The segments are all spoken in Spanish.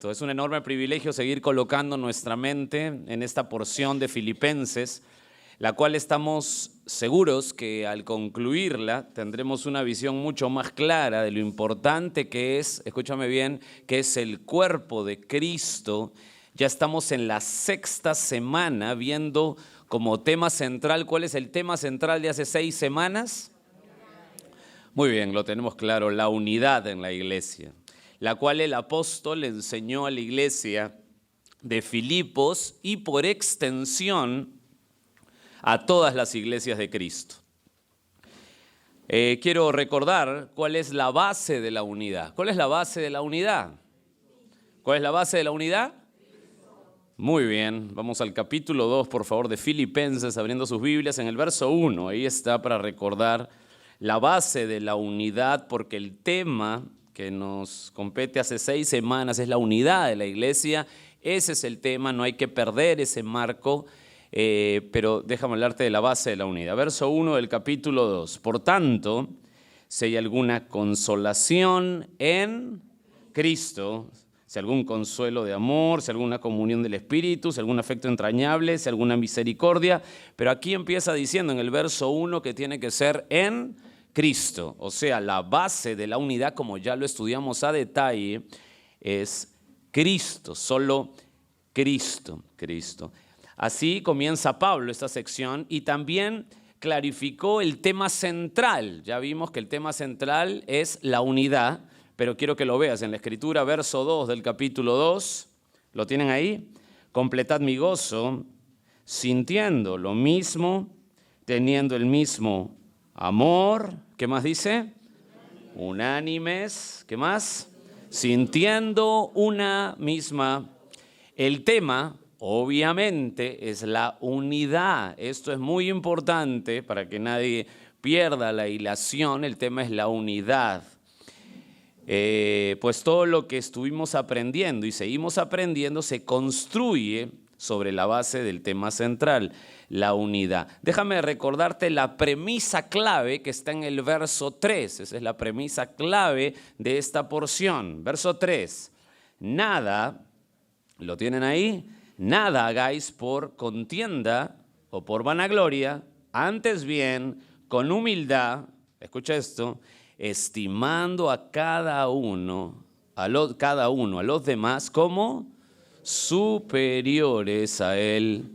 Es un enorme privilegio seguir colocando nuestra mente en esta porción de Filipenses, la cual estamos seguros que al concluirla tendremos una visión mucho más clara de lo importante que es, escúchame bien, que es el cuerpo de Cristo. Ya estamos en la sexta semana viendo como tema central, ¿cuál es el tema central de hace 6 semanas? Muy bien, lo tenemos claro, la unidad en la iglesia, la cual el apóstol enseñó a la iglesia de Filipos y por extensión a todas las iglesias de Cristo. Quiero recordar cuál es la base de la unidad. ¿Cuál es la base de la unidad? ¿Cuál es la base de la unidad? Muy bien, vamos al capítulo 2, por favor, de Filipenses, abriendo sus Biblias en el verso 1. Ahí está para recordar la base de la unidad, porque el tema que nos compete hace 6 semanas es la unidad de la iglesia. Ese es el tema, no hay que perder ese marco, pero déjame hablarte de la base de la unidad. Verso 1 del capítulo 2. Por tanto, si hay alguna consolación en Cristo, si algún consuelo de amor, si alguna comunión del Espíritu, si algún afecto entrañable, si alguna misericordia, pero aquí empieza diciendo en el verso 1 que tiene que ser en Cristo, o sea, la base de la unidad, como ya lo estudiamos a detalle, es Cristo, solo Cristo. Así comienza Pablo esta sección y también clarificó el tema central. Ya vimos que el tema central es la unidad, pero quiero que lo veas en la Escritura, verso 2 del capítulo 2, ¿lo tienen ahí? Completad mi gozo, sintiendo lo mismo, teniendo el mismo amor, ¿qué más dice? Unánimes, ¿qué más? Sintiendo una misma. El tema, obviamente, es la unidad. Esto es muy importante para que nadie pierda la hilación. El tema es la unidad. Pues todo lo que estuvimos aprendiendo y seguimos aprendiendo se construye sobre la base del tema central, la unidad. Déjame recordarte la premisa clave que está en el verso 3. Esa es la premisa clave de esta porción. Verso 3. Nada, ¿lo tienen ahí? Nada hagáis por contienda o por vanagloria, antes bien, con humildad, escucha esto, estimando a cada uno a los demás como superiores a él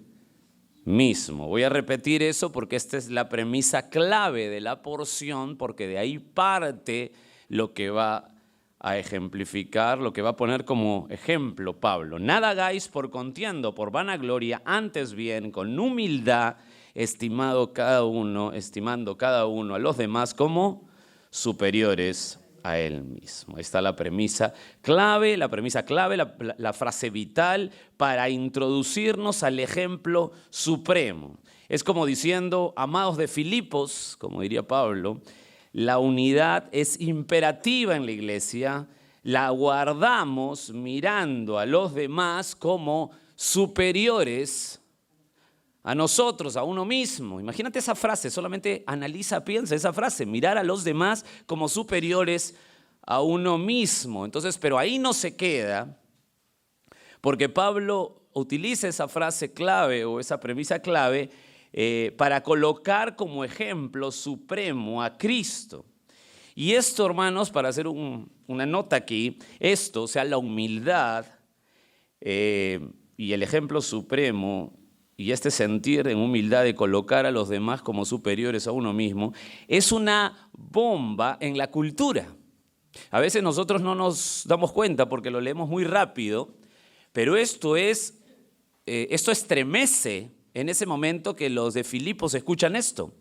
mismo. Voy a repetir eso porque esta es la premisa clave de la porción, porque de ahí parte lo que va a ejemplificar, lo que va a poner como ejemplo Pablo. Nada hagáis por contienda o por vanagloria, antes bien con humildad, estimando cada uno a los demás como superiores a él mismo. Ahí está la premisa clave, la frase vital para introducirnos al ejemplo supremo. Es como diciendo, amados de Filipos, como diría Pablo, la unidad es imperativa en la iglesia, la guardamos mirando a los demás como superiores a nosotros, a uno mismo. Imagínate esa frase, solamente analiza, piensa esa frase, mirar a los demás como superiores a uno mismo. Entonces, pero ahí no se queda, porque Pablo utiliza esa frase clave o esa premisa clave para colocar como ejemplo supremo a Cristo. Y esto, hermanos, para hacer una nota aquí, esto, o sea, la humildad y el ejemplo supremo, y este sentir en humildad de colocar a los demás como superiores a uno mismo, es una bomba en la cultura. A veces nosotros no nos damos cuenta porque lo leemos muy rápido, pero esto estremece en ese momento que los de Filipos escuchan esto.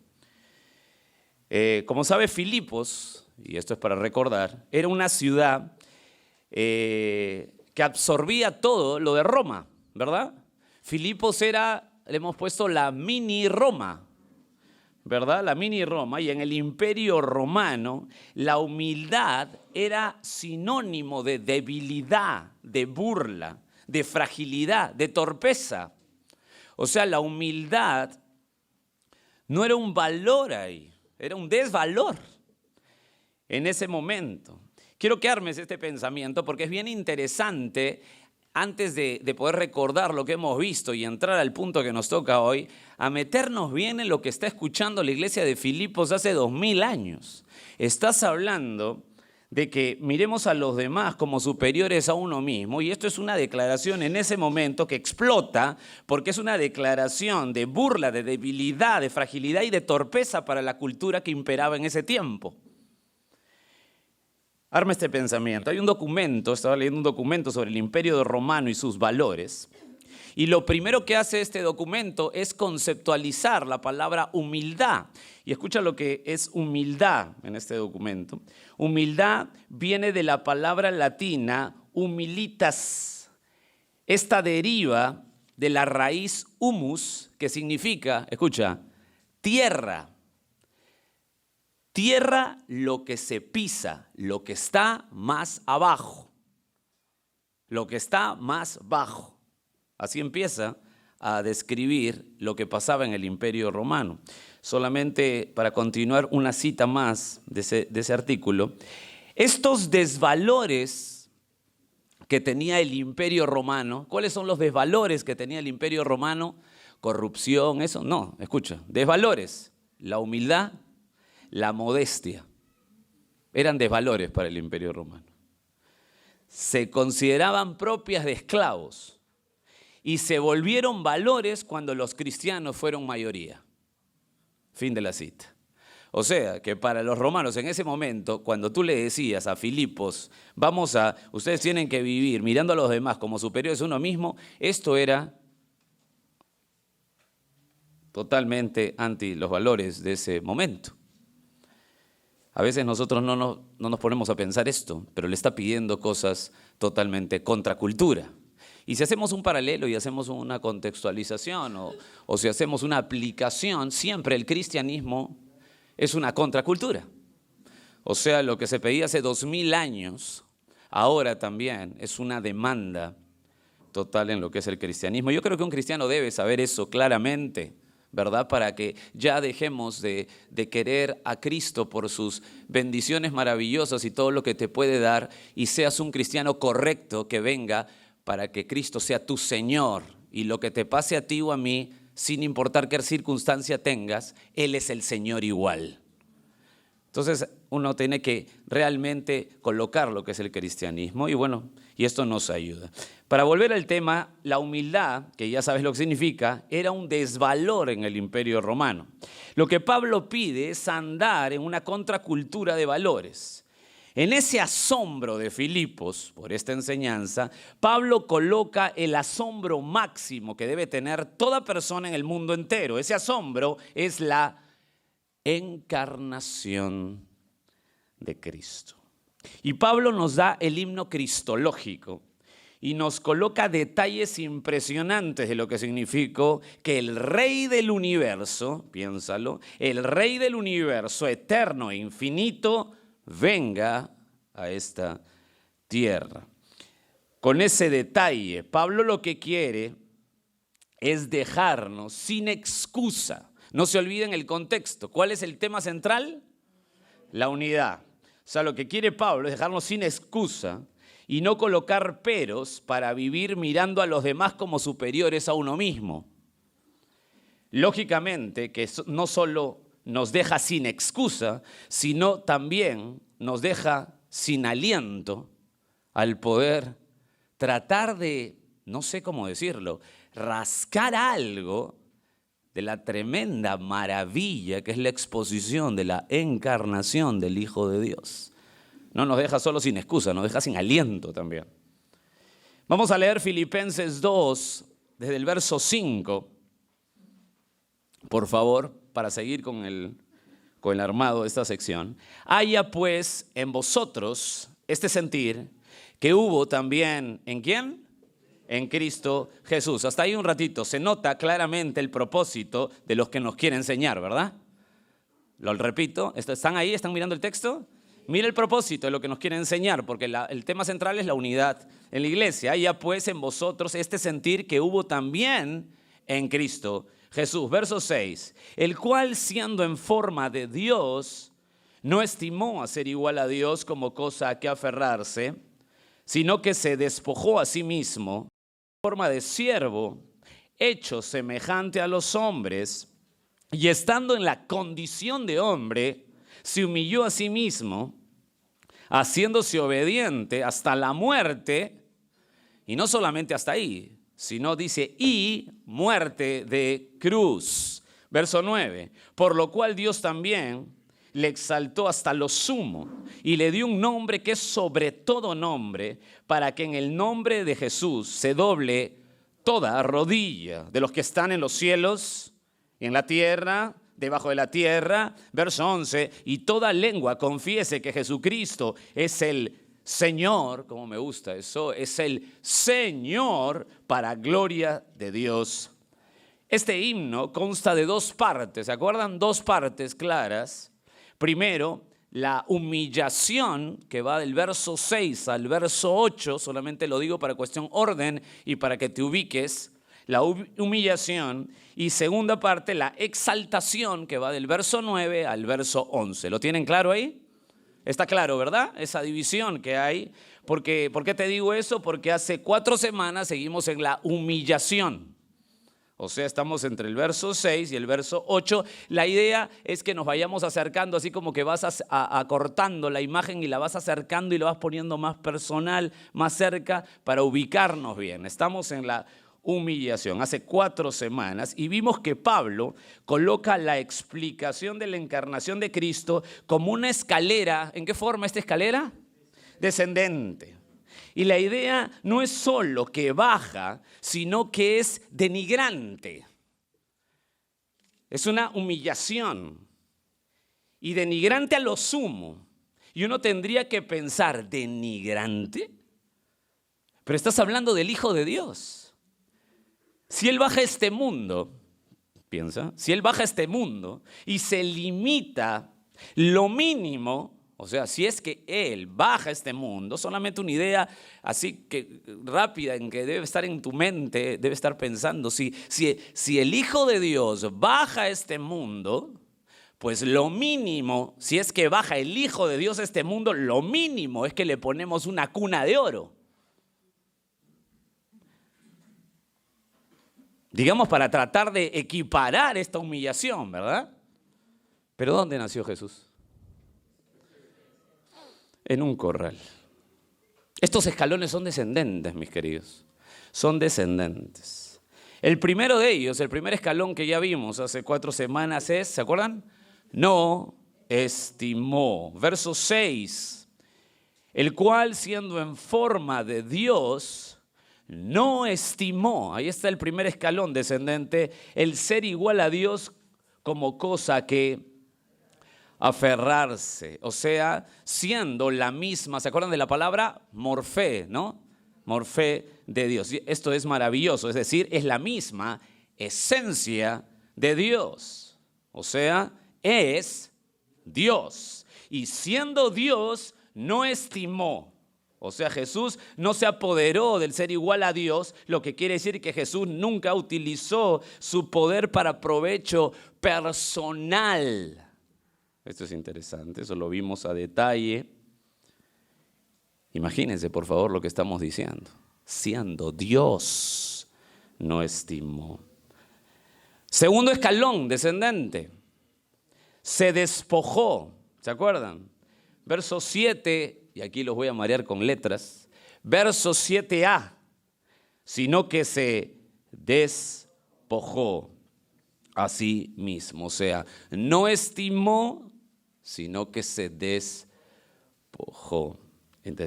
Como sabe, Filipos, y esto es para recordar, era una ciudad que absorbía todo lo de Roma, ¿verdad? Filipos era, le hemos puesto la mini Roma, ¿verdad? La mini Roma, y en el imperio romano la humildad era sinónimo de debilidad, de burla, de fragilidad, de torpeza. O sea, la humildad no era un valor ahí, era un desvalor en ese momento. quiero que armes este pensamiento porque es bien interesante antes de poder recordar lo que hemos visto y entrar al punto que nos toca hoy, a meternos bien en lo que está escuchando la iglesia de Filipos hace 2000 años. Estás hablando de que miremos a los demás como superiores a uno mismo, y esto es una declaración en ese momento que explota porque es una declaración de burla, de debilidad, de fragilidad y de torpeza para la cultura que imperaba en ese tiempo. Arma este pensamiento. Hay un documento, estaba leyendo un documento sobre el Imperio Romano y sus valores, y lo primero que hace este documento es conceptualizar la palabra humildad. Y escucha lo que es humildad en este documento. Humildad viene de la palabra latina humilitas. Esta deriva de la raíz humus, que significa, escucha, tierra. Tierra, lo que se pisa, lo que está más abajo. Lo que está más bajo. Así empieza a describir lo que pasaba en el Imperio Romano. Solamente para continuar una cita más de ese artículo. Estos desvalores que tenía el Imperio Romano, ¿cuáles son los desvalores que tenía el Imperio Romano? Corrupción, eso, no, escucha, desvalores, la humildad, la modestia, eran desvalores para el Imperio Romano. Se consideraban propias de esclavos y se volvieron valores cuando los cristianos fueron mayoría. Fin de la cita. O sea, que para los romanos en ese momento, cuando tú le decías a Filipos, ustedes tienen que vivir mirando a los demás como superiores a uno mismo, esto era totalmente anti los valores de ese momento. A veces nosotros no nos ponemos a pensar esto, pero le está pidiendo cosas totalmente contracultura. Y si hacemos un paralelo y hacemos una contextualización o si hacemos una aplicación, siempre el cristianismo es una contracultura. O sea, lo que se pedía hace 2000 años, ahora también es una demanda total en lo que es el cristianismo. Yo creo que un cristiano debe saber eso claramente, ¿verdad? Para que ya dejemos de querer a Cristo por sus bendiciones maravillosas y todo lo que te puede dar y seas un cristiano correcto que venga para que Cristo sea tu Señor y lo que te pase a ti o a mí, sin importar qué circunstancia tengas, Él es el Señor igual. Entonces uno tiene que realmente colocar lo que es el cristianismo y esto nos ayuda. Para volver al tema, la humildad, que ya sabes lo que significa, era un desvalor en el Imperio Romano. Lo que Pablo pide es andar en una contracultura de valores. En ese asombro de Filipos, por esta enseñanza, Pablo coloca el asombro máximo que debe tener toda persona en el mundo entero. Ese asombro es la encarnación de Cristo. Y Pablo nos da el himno cristológico y nos coloca detalles impresionantes de lo que significó que el Rey del universo, piénsalo, el Rey del universo eterno e infinito, venga a esta tierra. Con ese detalle, Pablo lo que quiere es dejarnos sin excusa. No se olviden el contexto. ¿Cuál es el tema central? La unidad. O sea, lo que quiere Pablo es dejarnos sin excusa y no colocar peros para vivir mirando a los demás como superiores a uno mismo. Lógicamente que no solo nos deja sin excusa, sino también nos deja sin aliento al poder tratar de, no sé cómo decirlo, rascar algo de la tremenda maravilla que es la exposición de la encarnación del Hijo de Dios. No nos deja solo sin excusa, nos deja sin aliento también. Vamos a leer Filipenses 2, desde el verso 5, por favor, para seguir con el armado de esta sección. Haya pues en vosotros este sentir que hubo también, ¿en quién? En Cristo Jesús. Hasta ahí un ratito. Se nota claramente el propósito de los que nos quiere enseñar, ¿verdad? Lo repito. ¿Están ahí? ¿Están mirando el texto? Mira el propósito de lo que nos quiere enseñar, porque el tema central es la unidad en la iglesia. Haya pues en vosotros este sentir que hubo también en Cristo Jesús. Verso 6. El cual siendo en forma de Dios, no estimó a ser igual a Dios como cosa a que aferrarse, sino que se despojó a sí mismo, en forma de siervo, hecho semejante a los hombres, y estando en la condición de hombre, se humilló a sí mismo, haciéndose obediente hasta la muerte, y no solamente hasta ahí, sino dice, y muerte de cruz. Verso 9, por lo cual Dios también le exaltó hasta lo sumo y le dio un nombre que es sobre todo nombre, para que en el nombre de Jesús se doble toda rodilla de los que están en los cielos, en la tierra, debajo de la tierra. Verso 11, y toda lengua confiese que Jesucristo es el Señor, como me gusta eso, es el Señor para gloria de Dios. Este himno consta de dos partes, ¿se acuerdan? Dos partes claras. Primero, la humillación que va del verso 6 al verso 8, solamente lo digo para cuestión orden y para que te ubiques, la humillación, y segunda parte, la exaltación que va del verso 9 al verso 11. ¿Lo tienen claro ahí? Está claro, ¿verdad? Esa división que hay. ¿Por qué te digo eso? Porque hace 4 semanas seguimos en la humillación. O sea, estamos entre el verso 6 y el verso 8. La idea es que nos vayamos acercando, así como que vas acortando la imagen y la vas acercando y la vas poniendo más personal, más cerca, para ubicarnos bien. Estamos en la humillación hace 4 semanas y vimos que Pablo coloca la explicación de la encarnación de Cristo como una escalera. ¿En qué forma esta escalera? Descendente. Y la idea no es solo que baja, sino que es denigrante. Es una humillación y denigrante a lo sumo. Y uno tendría que pensar, ¿denigrante? Pero estás hablando del Hijo de Dios. Si Él baja a este mundo, piensa, si Él baja a este mundo y se limita lo mínimo, o sea, si es que Él baja a este mundo, solamente una idea así que rápida en que debe estar en tu mente, debe estar pensando, si el Hijo de Dios baja a este mundo, pues lo mínimo, si es que baja el Hijo de Dios a este mundo, lo mínimo es que le ponemos una cuna de oro. Digamos, para tratar de equiparar esta humillación, ¿verdad? Pero ¿dónde nació Jesús? En un corral. Estos escalones son descendentes, mis queridos. Son descendentes. El primero de ellos, el primer escalón que ya vimos hace 4 semanas es, ¿se acuerdan? No estimó. Verso 6. El cual, siendo en forma de Dios, no estimó, ahí está el primer escalón descendente, el ser igual a Dios como cosa que aferrarse. O sea, siendo la misma, ¿se acuerdan de la palabra? Morfé, ¿no? Morfé de Dios. Esto es maravilloso, es decir, es la misma esencia de Dios. O sea, es Dios. Y siendo Dios, no estimó. O sea, Jesús no se apoderó del ser igual a Dios, lo que quiere decir que Jesús nunca utilizó su poder para provecho personal. Esto es interesante, eso lo vimos a detalle. Imagínense, por favor, lo que estamos diciendo. Siendo Dios, no estimó. Segundo escalón descendente, se despojó. ¿Se acuerdan? Verso 7. Y aquí los voy a marear con letras. Verso 7a. Sino que se despojó a sí mismo. O sea, no estimó, sino que se despojó.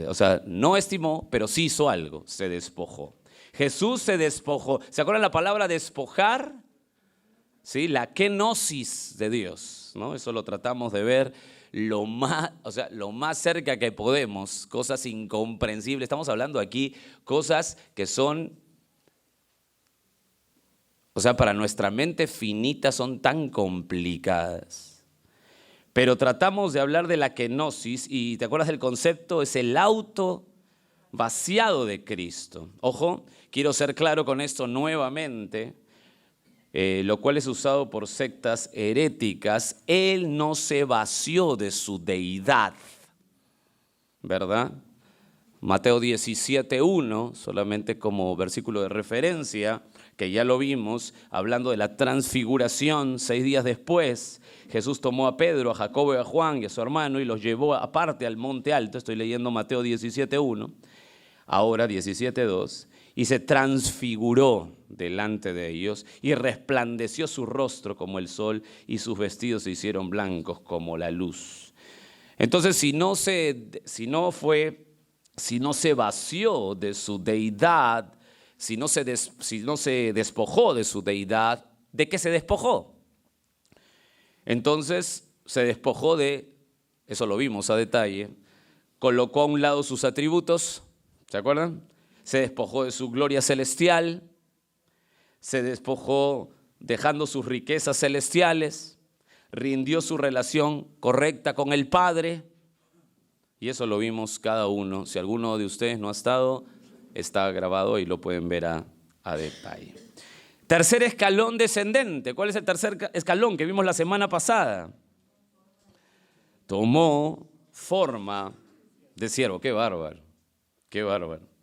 O sea, no estimó, pero sí hizo algo. Se despojó. Jesús se despojó. ¿Se acuerdan la palabra despojar? ¿Sí? La kenosis de Dios, ¿no? Eso lo tratamos de ver lo más cerca que podemos, cosas incomprensibles. Estamos hablando aquí cosas que son, para nuestra mente finita son tan complicadas. Pero tratamos de hablar de la kenosis y ¿te acuerdas del concepto? Es el auto vaciado de Cristo. Ojo, quiero ser claro con esto nuevamente. lo cual es usado por sectas heréticas. Él no se vació de su deidad, ¿verdad? Mateo 17:1, solamente como versículo de referencia, que ya lo vimos, hablando de la transfiguración. 6 días después, Jesús tomó a Pedro, a Jacobo y a Juan y a su hermano y los llevó aparte al monte alto. Estoy leyendo Mateo 17:1, ahora 17:2. Y se transfiguró delante de ellos y resplandeció su rostro como el sol y sus vestidos se hicieron blancos como la luz. Entonces, si no se vació de su deidad, si no se despojó de su deidad, ¿de qué se despojó? Entonces se despojó eso lo vimos a detalle, colocó a un lado sus atributos, ¿se acuerdan? Se despojó de su gloria celestial, se despojó dejando sus riquezas celestiales, rindió su relación correcta con el Padre, y eso lo vimos cada uno. Si alguno de ustedes no ha estado, está grabado y lo pueden ver a detalle. Tercer escalón descendente. ¿Cuál es el tercer escalón que vimos la semana pasada? Tomó forma de siervo. Qué bárbaro, qué bárbaro.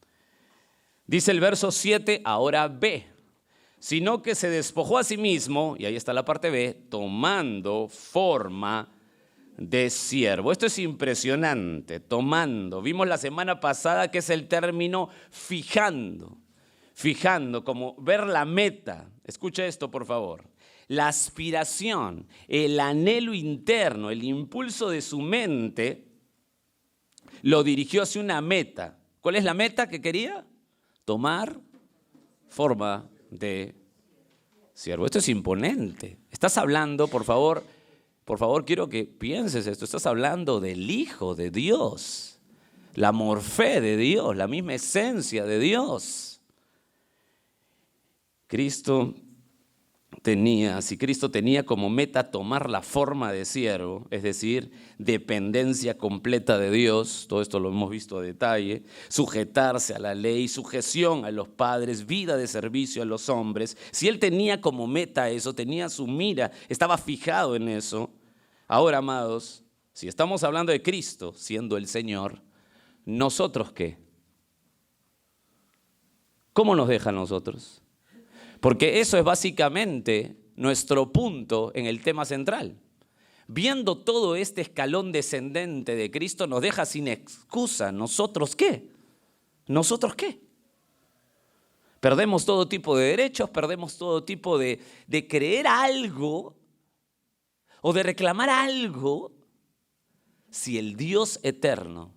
Dice el verso 7, ahora B, sino que se despojó a sí mismo, y ahí está la parte B, tomando forma de siervo. Esto es impresionante, tomando. Vimos la semana pasada que es el término fijando, como ver la meta. Escucha esto, por favor. La aspiración, el anhelo interno, el impulso de su mente lo dirigió hacia una meta. ¿Cuál es la meta que quería? Tomar forma de siervo. Esto es imponente. Estás hablando, por favor, quiero que pienses esto. Estás hablando del Hijo de Dios, la morfé de Dios, la misma esencia de Dios. Si Cristo tenía como meta tomar la forma de siervo, es decir, dependencia completa de Dios, todo esto lo hemos visto a detalle, sujetarse a la ley, sujeción a los padres, vida de servicio a los hombres. Si Él tenía como meta eso, tenía su mira, estaba fijado en eso. Ahora, amados, si estamos hablando de Cristo siendo el Señor, ¿nosotros qué? ¿Cómo nos deja a nosotros? Porque eso es básicamente nuestro punto en el tema central. Viendo todo este escalón descendente de Cristo nos deja sin excusa. ¿Nosotros qué? ¿Nosotros qué? Perdemos todo tipo de derechos, perdemos todo tipo de creer algo o de reclamar algo si el Dios eterno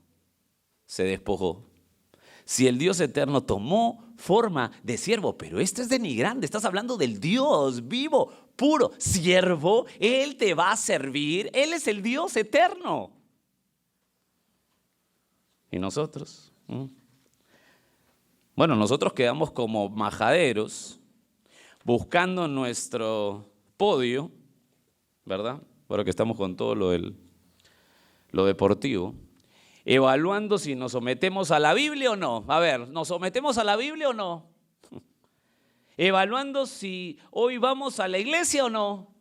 se despojó. Si el Dios eterno tomó forma de siervo, pero esto es denigrante, estás hablando del Dios vivo, puro, siervo, Él te va a servir, Él es el Dios eterno. ¿Y nosotros? Bueno, nosotros quedamos como majaderos buscando nuestro podio, ¿verdad? Ahora que estamos con todo lo deportivo. Evaluando si nos sometemos a la Biblia o no. A ver, ¿nos sometemos a la Biblia o no? Evaluando si hoy vamos a la iglesia o no.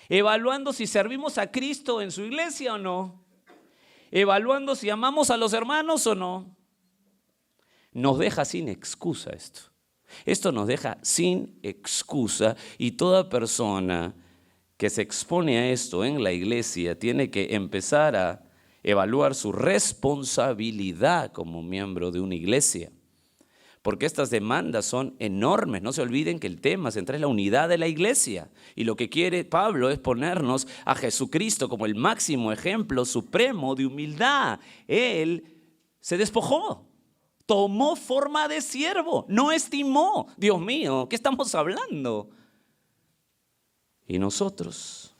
Evaluando si servimos a Cristo en su iglesia o no. Evaluando si amamos a los hermanos o no. Nos deja sin excusa esto. Esto nos deja sin excusa, y toda persona que se expone a esto en la iglesia tiene que empezar a evaluar su responsabilidad como miembro de una iglesia, porque estas demandas son enormes. No se olviden que el tema central es la unidad de la iglesia, y lo que quiere Pablo es ponernos a Jesucristo como el máximo ejemplo supremo de humildad. Él se despojó, tomó forma de siervo, no estimó. Dios mío, ¿qué estamos hablando? Y nosotros,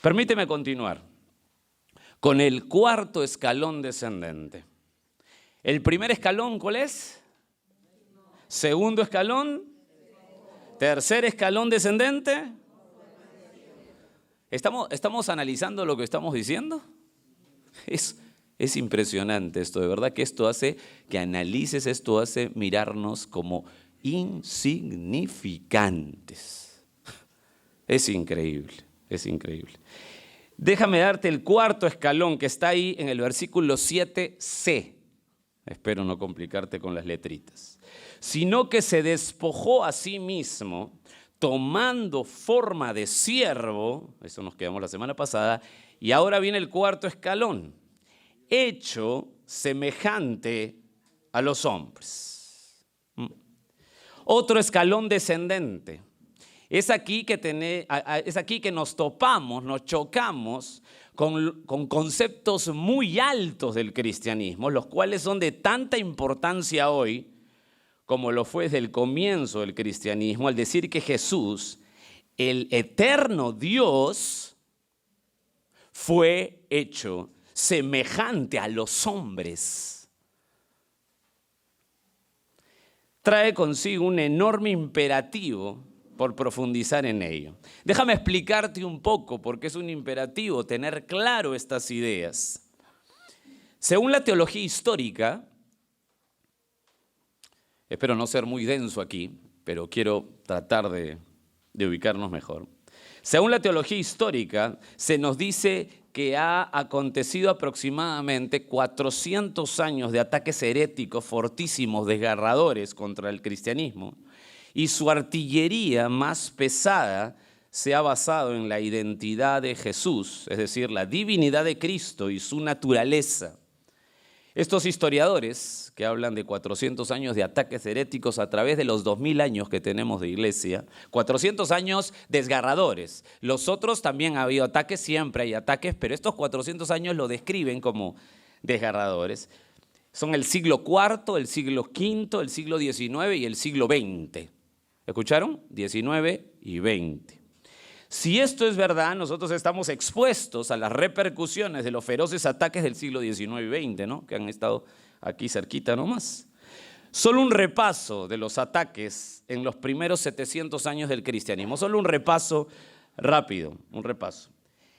permíteme continuar con el cuarto escalón descendente. El primer escalón, ¿cuál es? Segundo escalón. Tercer escalón descendente. ¿Estamos analizando lo que estamos diciendo? Es impresionante esto, de verdad que esto hace que analices, esto hace mirarnos como insignificantes. Es increíble, es increíble. Déjame darte el cuarto escalón que está ahí en el versículo 7c. Espero no complicarte con las letritas. Sino que se despojó a sí mismo, tomando forma de siervo, eso nos quedamos la semana pasada, y ahora viene el cuarto escalón, hecho semejante a los hombres. Otro escalón descendente. Es aquí que nos topamos, nos chocamos con conceptos muy altos del cristianismo, los cuales son de tanta importancia hoy como lo fue desde el comienzo del cristianismo, al decir que Jesús, el eterno Dios, fue hecho semejante a los hombres. Trae consigo un enorme imperativo por profundizar en ello. Déjame explicarte un poco porque es un imperativo tener claro estas ideas. Según la teología histórica, espero no ser muy denso aquí, pero quiero tratar de ubicarnos mejor. Según la teología histórica, se nos dice que ha acontecido aproximadamente 400 años de ataques heréticos fortísimos, desgarradores contra el cristianismo, y su artillería más pesada se ha basado en la identidad de Jesús, es decir, la divinidad de Cristo y su naturaleza. Estos historiadores que hablan de 400 años de ataques heréticos a través de los 2000 años que tenemos de iglesia, 400 años desgarradores. Los otros también ha habido ataques, siempre hay ataques, pero estos 400 años lo describen como desgarradores. Son el siglo IV, el siglo V, el siglo XIX y el siglo XX. ¿Escucharon? 19 y 20. Si esto es verdad, nosotros estamos expuestos a las repercusiones de los feroces ataques del siglo XIX y XX, ¿no? Que han estado aquí cerquita nomás. Solo un repaso de los ataques en los primeros 700 años del cristianismo. Solo un repaso rápido, un repaso.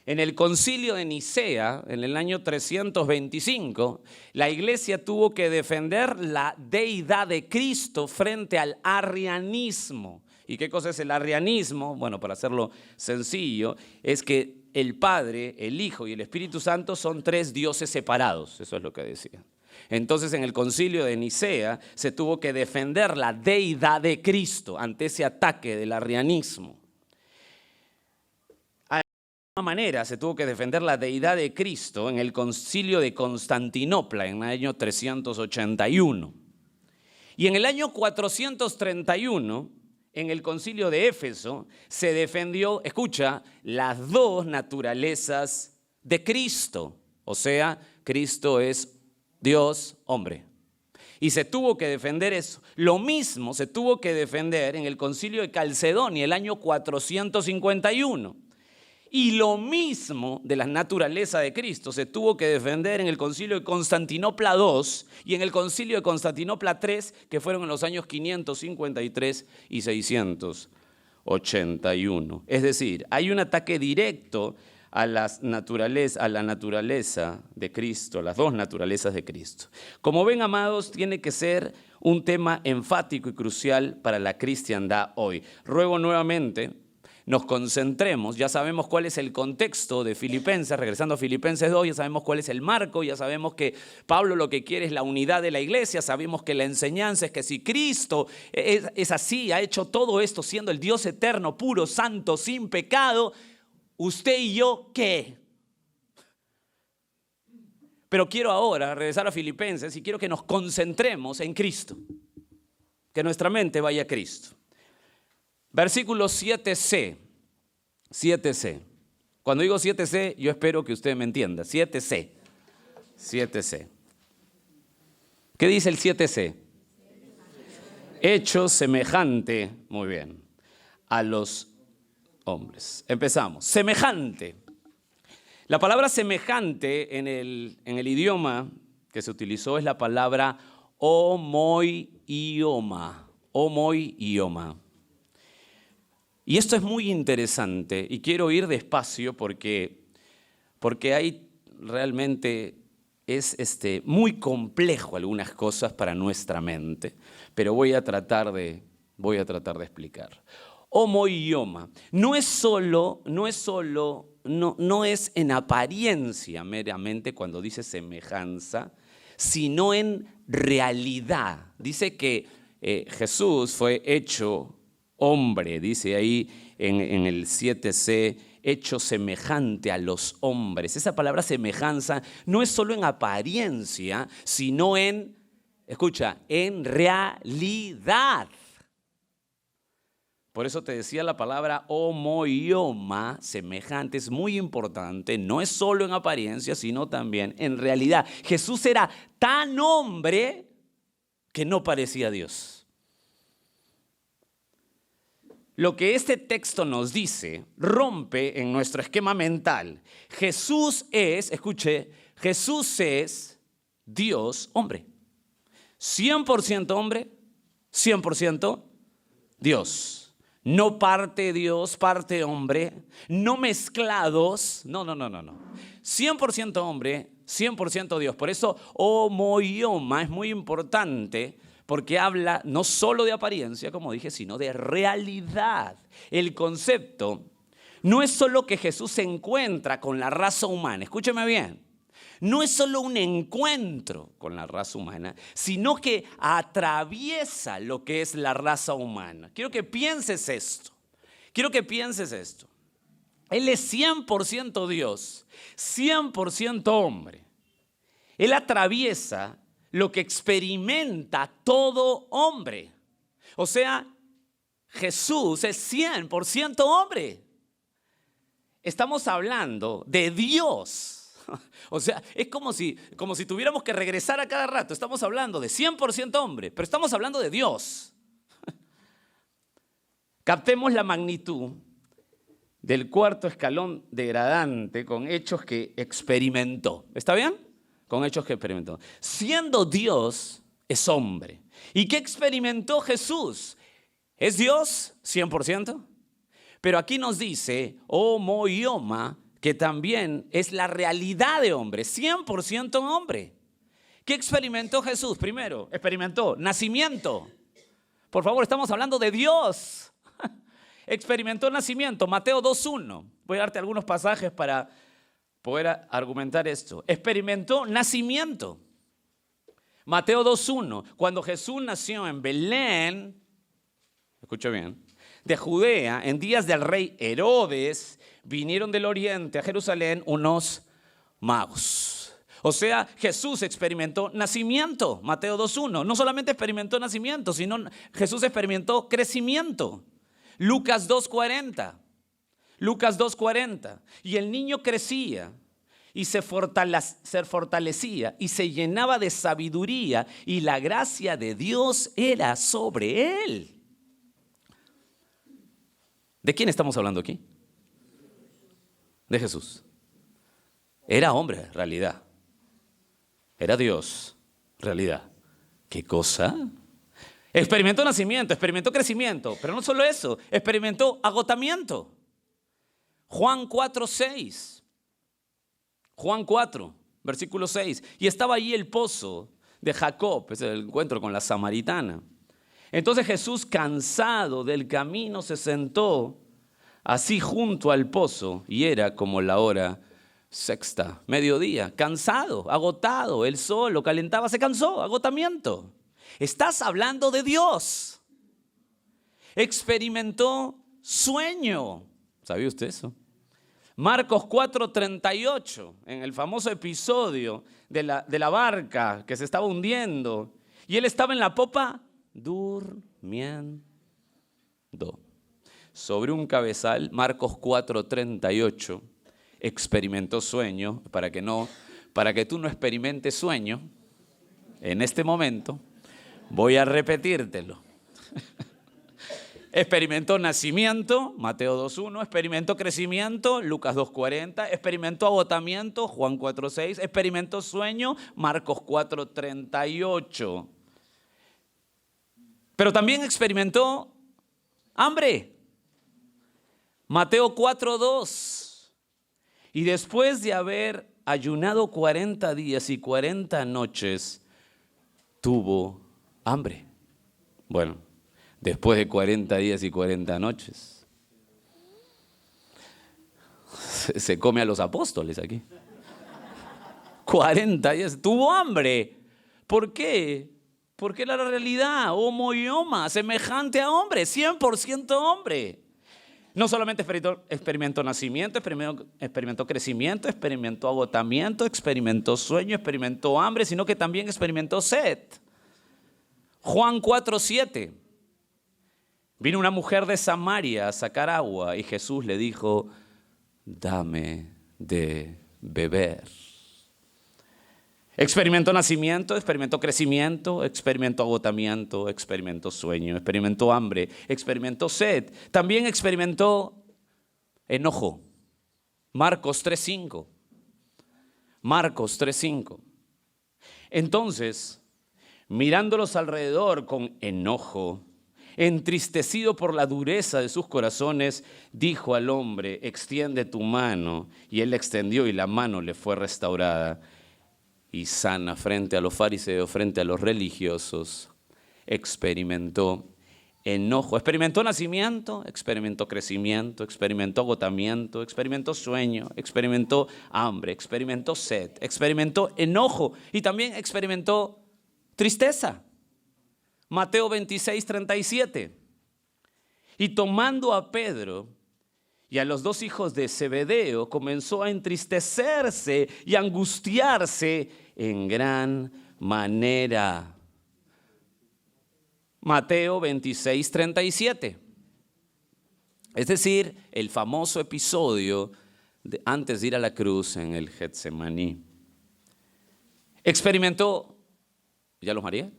En el concilio de Nicea, en el año 325, la iglesia tuvo que defender la deidad de Cristo frente al arrianismo. ¿Y qué cosa es el arrianismo? Bueno, para hacerlo sencillo, es que el Padre, el Hijo y el Espíritu Santo son tres dioses separados. Eso es lo que decían. Entonces, en el concilio de Nicea se tuvo que defender la deidad de Cristo ante ese ataque del arrianismo. De alguna manera se tuvo que defender la deidad de Cristo en el concilio de Constantinopla en el año 381. Y en el año 431, en el concilio de Éfeso, se defendió, escucha, las dos naturalezas de Cristo. O sea, Cristo es Dios, hombre. Y se tuvo que defender eso. Lo mismo se tuvo que defender en el concilio de Calcedonia, el año 451. Y lo mismo de la naturaleza de Cristo se tuvo que defender en el concilio de Constantinopla II y en el concilio de Constantinopla III, que fueron en los años 553 y 681. Es decir, hay un ataque directo a la naturaleza de Cristo, las dos naturalezas de Cristo. Como ven, amados, tiene que ser un tema enfático y crucial para la cristiandad hoy. Ruego nuevamente nos concentremos, ya sabemos cuál es el contexto de Filipenses, regresando a Filipenses 2, ya sabemos cuál es el marco, ya sabemos que Pablo lo que quiere es la unidad de la iglesia, sabemos que la enseñanza es que si Cristo es así, ha hecho todo esto siendo el Dios eterno, puro, santo, sin pecado, usted y yo, ¿qué? Pero quiero ahora regresar a Filipenses y quiero que nos concentremos en Cristo, que nuestra mente vaya a Cristo. Versículo 7c. 7c. Cuando digo 7c, yo espero que usted me entienda. 7c. 7c. ¿Qué dice el 7c? Hecho semejante, muy bien, a los hombres. Empezamos. Semejante. La palabra semejante en el idioma que se utilizó es la palabra homoioma. Homoioma. Y esto es muy interesante y quiero ir despacio porque hay realmente es muy complejo algunas cosas para nuestra mente, pero voy a tratar de explicar. Homoioma no es en apariencia meramente cuando dice semejanza, sino en realidad. Dice que Jesús fue hecho hombre, dice ahí en el 7c, hecho semejante a los hombres. Esa palabra semejanza no es solo en apariencia, sino en, escucha, en realidad. Por eso te decía la palabra homoioma, semejante, es muy importante. No es solo en apariencia, sino también en realidad. Jesús era tan hombre que no parecía a Dios. Lo que este texto nos dice rompe en nuestro esquema mental. Jesús es, escuche, Jesús es Dios hombre. 100% hombre, 100% Dios. No parte Dios, parte hombre, no mezclados, no. 100% hombre, 100% Dios. Por eso homoioma es muy importante, porque habla no solo de apariencia, como dije, sino de realidad. El concepto no es solo que Jesús se encuentra con la raza humana, escúcheme bien. No es solo un encuentro con la raza humana, sino que atraviesa lo que es la raza humana. Quiero que pienses esto. Él es 100% Dios, 100% hombre. Él atraviesa lo que experimenta todo hombre. O sea, Jesús es 100% hombre. Estamos hablando de Dios. O sea, es como si tuviéramos que regresar a cada rato. Estamos hablando de 100% hombre, pero estamos hablando de Dios. Captemos la magnitud del cuarto escalón degradante con hechos que experimentó. ¿Está bien? Con hechos que experimentó. Siendo Dios, es hombre. ¿Y qué experimentó Jesús? ¿Es Dios? 100%. Pero aquí nos dice homoioma, que también es la realidad de hombre, 100% hombre. ¿Qué experimentó Jesús? Primero, experimentó nacimiento. Por favor, estamos hablando de Dios. Experimentó nacimiento, Mateo 2.1. Voy a darte algunos pasajes para poder argumentar esto. Experimentó nacimiento. Mateo 2.1. Cuando Jesús nació en Belén, escucha bien, de Judea, en días del rey Herodes, vinieron del oriente a Jerusalén unos magos. O sea, Jesús experimentó nacimiento, Mateo 2.1. No solamente experimentó nacimiento, sino Jesús experimentó crecimiento. Lucas 2.40. Y el niño crecía y se fortalecía y se llenaba de sabiduría y la gracia de Dios era sobre él. ¿De quién estamos hablando aquí? De Jesús. Era hombre, realidad. Era Dios, realidad. ¿Qué cosa? Experimentó nacimiento, experimentó crecimiento, pero no solo eso, experimentó agotamiento. Juan 4:6. Juan 4, versículo 6. Y estaba allí el pozo de Jacob, es el encuentro con la samaritana. Entonces Jesús, cansado del camino, se sentó así junto al pozo, y era como la hora sexta, mediodía, cansado, agotado, el sol lo calentaba, se cansó, agotamiento. Estás hablando de Dios. Experimentó sueño. ¿Sabía usted eso? Marcos 4:38, en el famoso episodio de la barca que se estaba hundiendo, y él estaba en la popa durmiendo sobre un cabezal. Marcos 4:38, experimentó sueño. Para que tú no experimentes sueño en este momento, voy a repetírtelo. Experimentó nacimiento, Mateo 2.1, experimentó crecimiento, Lucas 2.40, experimentó agotamiento, Juan 4.6, experimentó sueño, Marcos 4.38. Pero también experimentó hambre, Mateo 4.2. Y después de haber ayunado 40 días y 40 noches, tuvo hambre. Bueno, después de 40 días y 40 noches, se come a los apóstoles aquí. 40 días, tuvo hambre. ¿Por qué? Porque era la realidad, homoioma, semejante a hombre, 100% hombre. No solamente experimentó nacimiento, experimentó crecimiento, experimentó agotamiento, experimentó sueño, experimentó hambre, sino que también experimentó sed. Juan 4:7. Vino una mujer de Samaria a sacar agua y Jesús le dijo, dame de beber. Experimentó nacimiento, experimentó crecimiento, experimentó agotamiento, experimentó sueño, experimentó hambre, experimentó sed. También experimentó enojo. Marcos 3:5. Marcos 3:5. Entonces, mirándolos alrededor con enojo, entristecido por la dureza de sus corazones, dijo al hombre, extiende tu mano. Y él la extendió y la mano le fue restaurada. Y sana frente a los fariseos, frente a los religiosos, experimentó enojo, experimentó nacimiento, experimentó crecimiento, experimentó agotamiento, experimentó sueño, experimentó hambre, experimentó sed, experimentó enojo y también experimentó tristeza. Mateo 26:37. Y tomando a Pedro y a los dos hijos de Zebedeo, comenzó a entristecerse y angustiarse en gran manera. Mateo 26:37. Es decir, el famoso episodio de antes de ir a la cruz en el Getsemaní. Experimentó, ¿ya los mareé?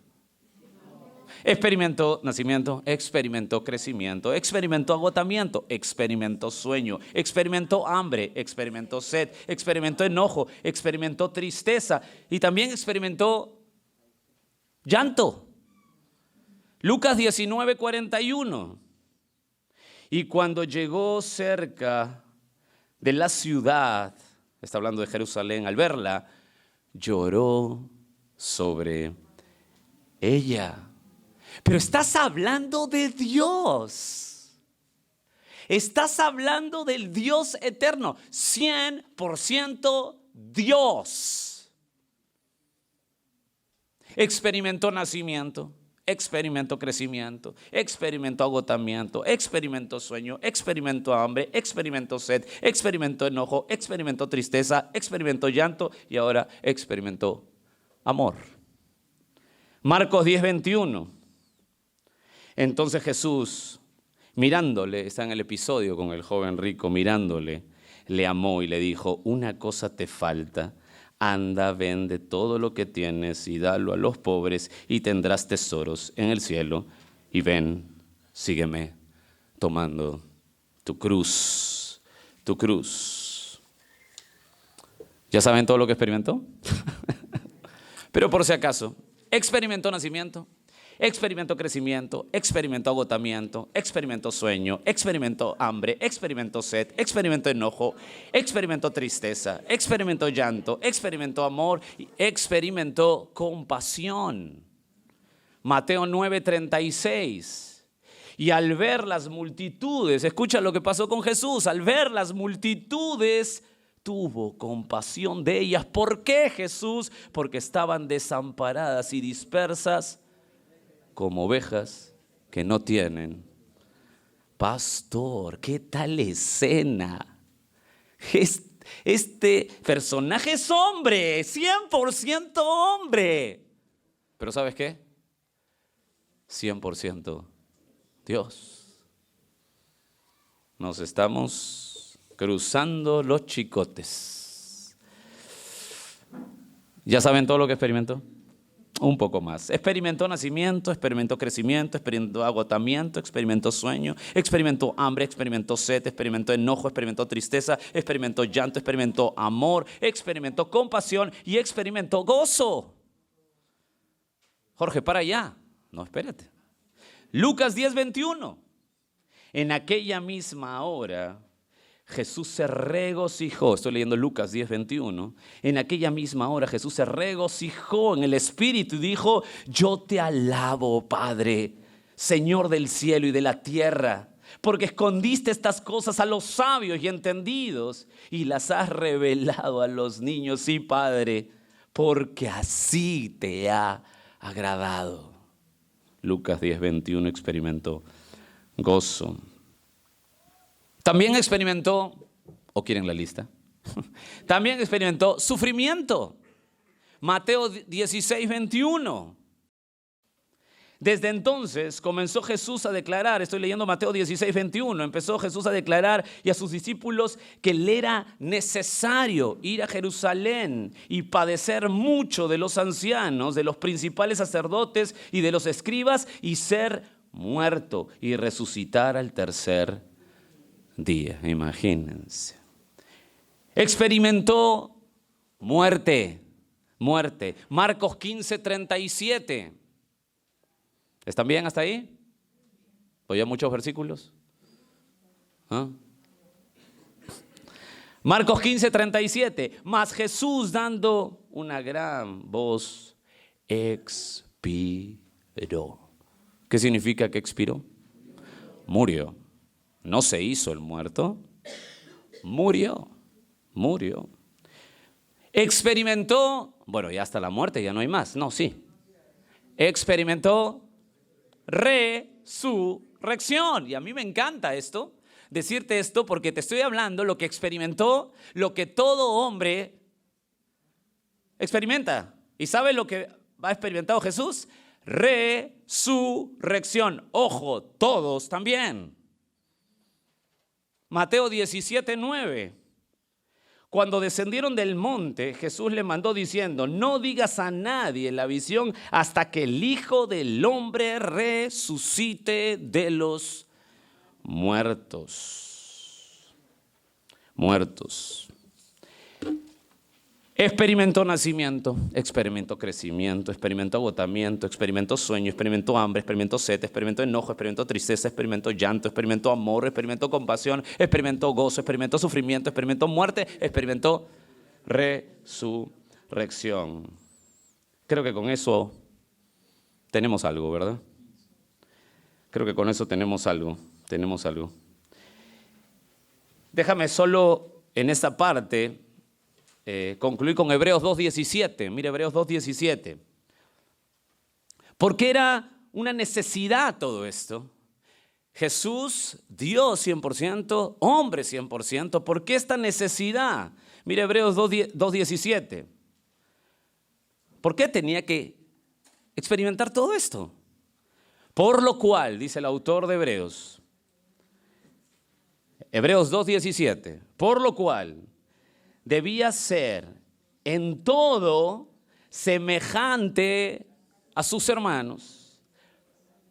Experimentó nacimiento, experimentó crecimiento, experimentó agotamiento, experimentó sueño, experimentó hambre, experimentó sed, experimentó enojo, experimentó tristeza y también experimentó llanto. Lucas 19:41. Y cuando llegó cerca de la ciudad, está hablando de Jerusalén, al verla, lloró sobre ella. Pero estás hablando de Dios. Estás hablando del Dios eterno, 100% Dios. Experimentó nacimiento, experimentó crecimiento, experimentó agotamiento, experimentó sueño, experimentó hambre, experimentó sed, experimentó enojo, experimentó tristeza, experimentó llanto y ahora experimentó amor. Marcos 10:21. Entonces Jesús, mirándole, está en el episodio con el joven rico, mirándole, le amó y le dijo, una cosa te falta, anda, vende todo lo que tienes y dalo a los pobres y tendrás tesoros en el cielo. Y ven, sígueme tomando tu cruz, tu cruz. ¿Ya saben todo lo que experimentó? Pero por si acaso, experimentó nacimiento, experimentó crecimiento, experimentó agotamiento, experimentó sueño, experimentó hambre, experimentó sed, experimentó enojo, experimentó tristeza, experimentó llanto, experimentó amor, experimentó compasión. Mateo 9:36. Y al ver las multitudes, escucha lo que pasó con Jesús, al ver las multitudes, tuvo compasión de ellas. ¿Por qué, Jesús? Porque estaban desamparadas y dispersas como ovejas que no tienen pastor. ¿Qué tal escena? Este personaje es hombre, 100% hombre. Pero ¿sabes qué? 100% Dios. Nos estamos cruzando los chicotes. ¿Ya saben todo lo que experimentó? Un poco más. Experimentó nacimiento, experimentó crecimiento, experimentó agotamiento, experimentó sueño, experimentó hambre, experimentó sed, experimentó enojo, experimentó tristeza, experimentó llanto, experimentó amor, experimentó compasión y experimentó gozo. Jorge, para allá. No, espérate. Lucas 10:21. En aquella misma hora, Jesús se regocijó, estoy leyendo Lucas 10:21, en aquella misma hora Jesús se regocijó en el Espíritu y dijo: yo te alabo, Padre, Señor del cielo y de la tierra, porque escondiste estas cosas a los sabios y entendidos y las has revelado a los niños. Sí, Padre, porque así te ha agradado. Lucas 10:21 experimentó gozo. También experimentó, ¿o quieren la lista? También experimentó sufrimiento. Mateo 16:21. Desde entonces comenzó Jesús a declarar, estoy leyendo Mateo 16:21, empezó Jesús a declarar y a sus discípulos que le era necesario ir a Jerusalén y padecer mucho de los ancianos, de los principales sacerdotes y de los escribas, y ser muerto y resucitar al tercer día. Imagínense. Experimentó muerte. Marcos 15:37. ¿Están bien hasta ahí? ¿Oye muchos versículos? ¿Ah? Marcos 15:37. Mas Jesús, dando una gran voz, expiró. ¿Qué significa que expiró? Murió. No se hizo el muerto, murió. Experimentó, bueno, ya hasta la muerte ya no hay más, no, sí. Experimentó resurrección. Y a mí me encanta decirte esto, porque te estoy hablando lo que experimentó, lo que todo hombre experimenta. ¿Y sabe lo que ha experimentado Jesús? Resurrección. Ojo, todos también. Mateo 17:9. Cuando descendieron del monte, Jesús le mandó diciendo: no digas a nadie la visión hasta que el Hijo del Hombre resucite de los muertos. Experimentó nacimiento, experimentó crecimiento, experimentó agotamiento, experimentó sueño, experimentó hambre, experimentó sed, experimentó enojo, experimentó tristeza, experimentó llanto, experimentó amor, experimentó compasión, experimentó gozo, experimentó sufrimiento, experimentó muerte, experimentó resurrección. Creo que con eso tenemos algo, ¿verdad? Creo que con eso tenemos algo. Déjame solo en esta parte concluir con Hebreos 2:17. Mire, Hebreos 2:17. Porque era una necesidad todo esto. Jesús, Dios 100%, hombre 100%. ¿Por qué esta necesidad? Mire, Hebreos 2:17. ¿Por qué tenía que experimentar todo esto? Por lo cual, dice el autor de Hebreos 2:17, por lo cual debía ser en todo semejante a sus hermanos,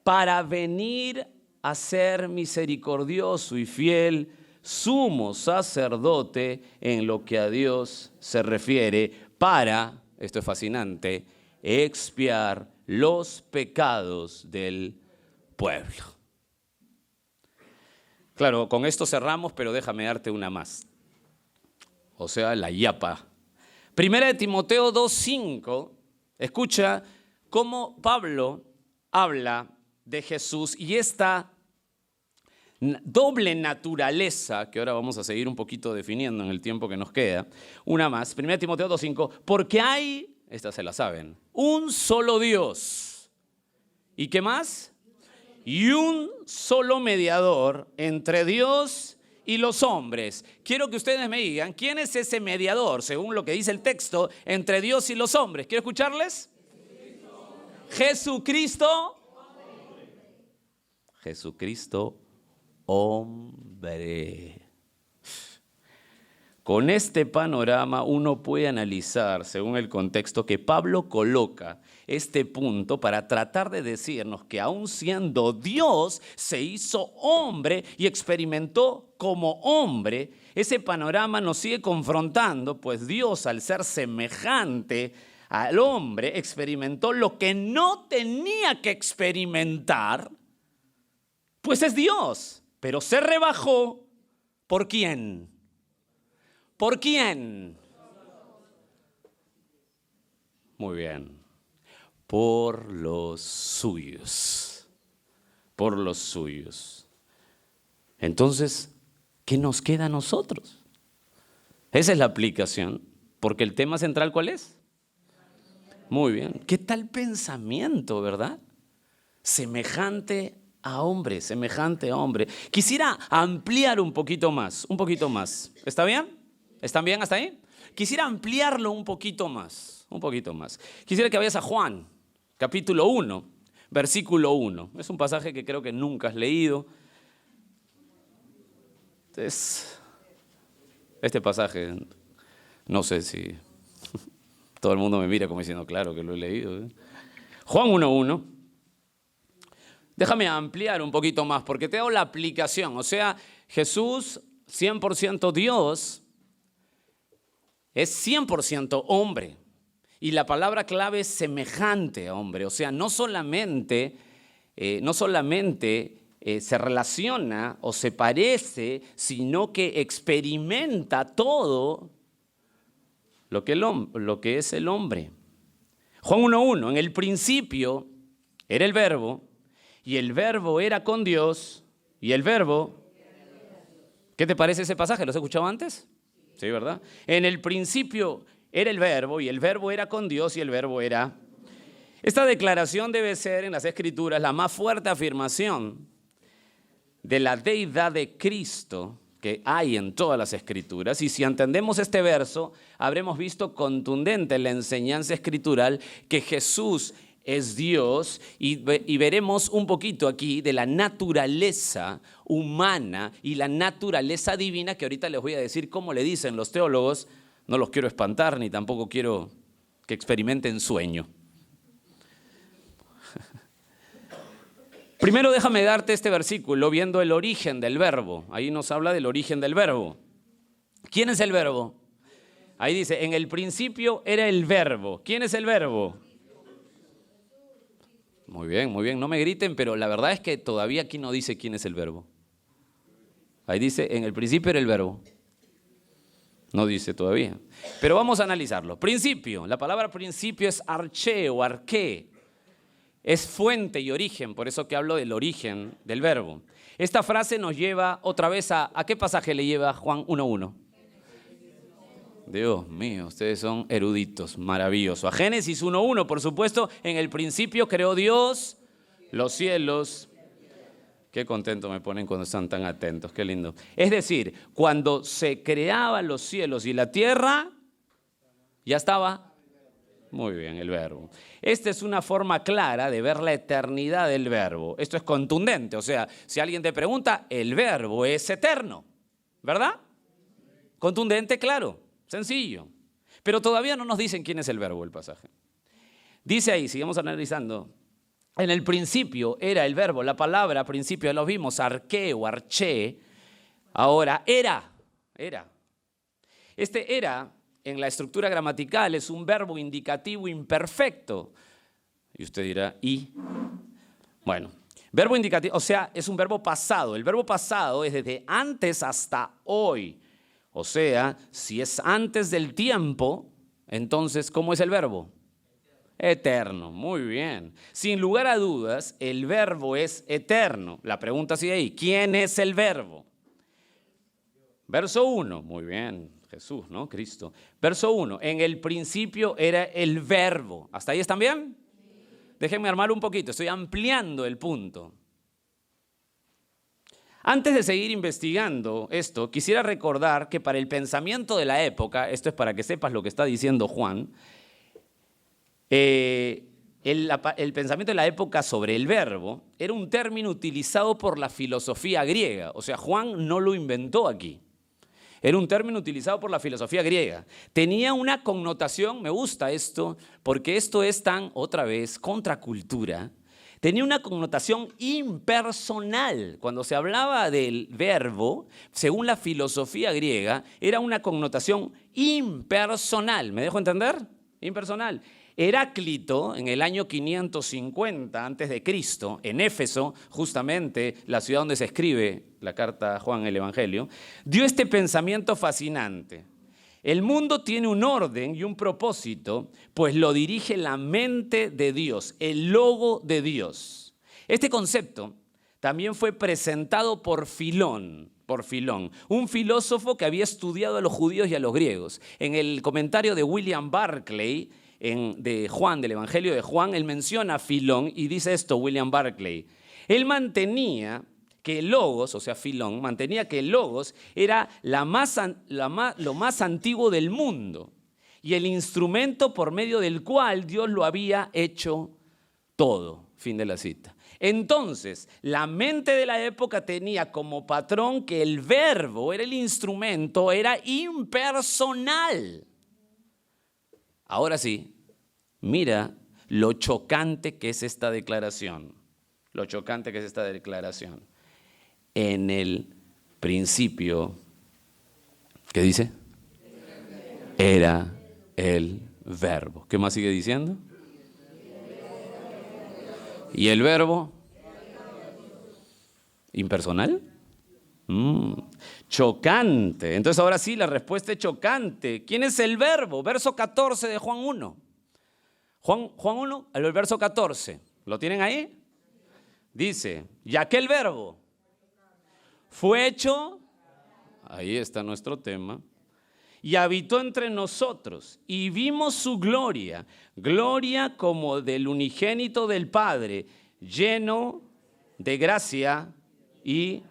para venir a ser misericordioso y fiel sumo sacerdote en lo que a Dios se refiere, para, esto es fascinante, expiar los pecados del pueblo. Claro, con esto cerramos, pero déjame darte una más. O sea, la yapa. Primera de Timoteo 2:5, escucha cómo Pablo habla de Jesús y esta doble naturaleza, que ahora vamos a seguir un poquito definiendo en el tiempo que nos queda. Una más, Primera de Timoteo 2:5, porque hay, estas se la saben, un solo Dios. ¿Y qué más? Y un solo mediador entre Dios y los hombres. Quiero que ustedes me digan, ¿quién es ese mediador, según lo que dice el texto, entre Dios y los hombres? ¿Quiero escucharles? Jesucristo. Jesucristo, hombre. Con este panorama uno puede analizar, según el contexto, que Pablo coloca este punto para tratar de decirnos que aun siendo Dios, se hizo hombre y experimentó como hombre. Ese panorama nos sigue confrontando, pues Dios, al ser semejante al hombre, experimentó lo que no tenía que experimentar, pues es Dios, pero se rebajó ¿Por quién? ¿Por quién? Muy bien. Por los suyos. Por los suyos. Entonces, ¿qué nos queda a nosotros? Esa es la aplicación. Porque el tema central, ¿cuál es? Muy bien. ¿Qué tal pensamiento, verdad? Semejante a hombre, semejante a hombre. Quisiera ampliar un poquito más. ¿Está bien? ¿Están bien hasta ahí? Quisiera ampliarlo un poquito más. Quisiera que vayas a Juan, capítulo 1, versículo 1. Es un pasaje que creo que nunca has leído. Este pasaje, no sé si todo el mundo me mira como diciendo, claro que lo he leído. Juan 1:1. Déjame ampliar un poquito más porque te hago la aplicación. O sea, Jesús, 100% Dios, es 100% hombre. Y la palabra clave es semejante a hombre. O sea, no solamente se relaciona o se parece, sino que experimenta todo lo que es el hombre. Juan 1:1, en el principio era el Verbo, y el Verbo era con Dios, y el Verbo... ¿Qué te parece ese pasaje? ¿Lo has escuchado antes? Sí, ¿verdad? En el principio era el Verbo, y el Verbo era con Dios, y el Verbo era... Esta declaración debe ser en las Escrituras la más fuerte afirmación de la deidad de Cristo que hay en todas las Escrituras. Y si entendemos este verso, habremos visto contundente en la enseñanza escritural que Jesús es Dios, y veremos un poquito aquí de la naturaleza humana y la naturaleza divina, que ahorita les voy a decir cómo le dicen los teólogos. No los quiero espantar ni tampoco quiero que experimenten sueño. Primero déjame darte este versículo viendo el origen del verbo. Ahí nos habla del origen del verbo. ¿Quién es el verbo? Ahí dice, en el principio era el verbo. ¿Quién es el verbo? Muy bien, no me griten, pero la verdad es que todavía aquí no dice quién es el verbo. Ahí dice, en el principio era el verbo. No dice todavía. Pero vamos a analizarlo. Principio. La palabra principio es arché o arqué. Es fuente y origen, por eso que hablo del origen del verbo. Esta frase nos lleva otra vez ¿a qué pasaje le lleva Juan 1:1? Dios mío, ustedes son eruditos, maravilloso. A Génesis 1:1, por supuesto, en el principio creó Dios los cielos. Qué contento me ponen cuando están tan atentos, qué lindo. Es decir, cuando se creaban los cielos y la tierra, ya estaba. Muy bien, el verbo. Esta es una forma clara de ver la eternidad del verbo. Esto es contundente, o sea, si alguien te pregunta, el verbo es eterno, ¿verdad? Contundente, claro, sencillo. Pero todavía no nos dicen quién es el verbo, el pasaje. Dice ahí, sigamos analizando, en el principio era el verbo, la palabra principio, ya lo vimos, arqué o arché, ahora era. Este era, en la estructura gramatical, es un verbo indicativo imperfecto. Y usted dirá, ¿y? Bueno, verbo indicativo, o sea, es un verbo pasado. El verbo pasado es desde antes hasta hoy. O sea, si es antes del tiempo, entonces, ¿cómo es el verbo? Eterno, muy bien. Sin lugar a dudas, el verbo es eterno. La pregunta sigue ahí, ¿quién es el verbo? Verso 1, muy bien. Jesús, ¿no? Cristo. Verso 1, en el principio era el verbo. ¿Hasta ahí están bien? Déjenme armar un poquito, estoy ampliando el punto. Antes de seguir investigando esto, quisiera recordar que para el pensamiento de la época, esto es para que sepas lo que está diciendo Juan, el pensamiento de la época sobre el verbo era un término utilizado por la filosofía griega. O sea, Juan no lo inventó aquí. Era un término utilizado por la filosofía griega. Tenía una connotación, me gusta esto, porque esto es tan, otra vez, contracultura. Tenía una connotación impersonal. Cuando se hablaba del verbo, según la filosofía griega, era una connotación impersonal. ¿Me dejo entender? Impersonal. Heráclito, en el año 550 a.C., en Éfeso, justamente la ciudad donde se escribe la carta a Juan, el Evangelio, dio este pensamiento fascinante. El mundo tiene un orden y un propósito, pues lo dirige la mente de Dios, el logo de Dios. Este concepto también fue presentado por Filón, un filósofo que había estudiado a los judíos y a los griegos. En el comentario de William Barclay, de Juan, del Evangelio de Juan, él menciona a Filón y dice esto, William Barclay. Él mantenía que el logos, o sea, Filón, mantenía que el logos era lo más antiguo del mundo y el instrumento por medio del cual Dios lo había hecho todo. Fin de la cita. Entonces, la mente de la época tenía como patrón que el verbo era el instrumento, era impersonal. Ahora sí, mira lo chocante que es esta declaración. Lo chocante que es esta declaración. En el principio, ¿qué dice? Era el verbo. ¿Qué más sigue diciendo? ¿Y el verbo? ¿Impersonal? Chocante. Entonces ahora sí, la respuesta es chocante. ¿Quién es el verbo? Verso 14 de Juan 1. Juan 1, el verso 14. ¿Lo tienen ahí? Dice, y aquel verbo fue hecho, ahí está nuestro tema, y habitó entre nosotros, y vimos su gloria, gloria como del unigénito del Padre, lleno de gracia y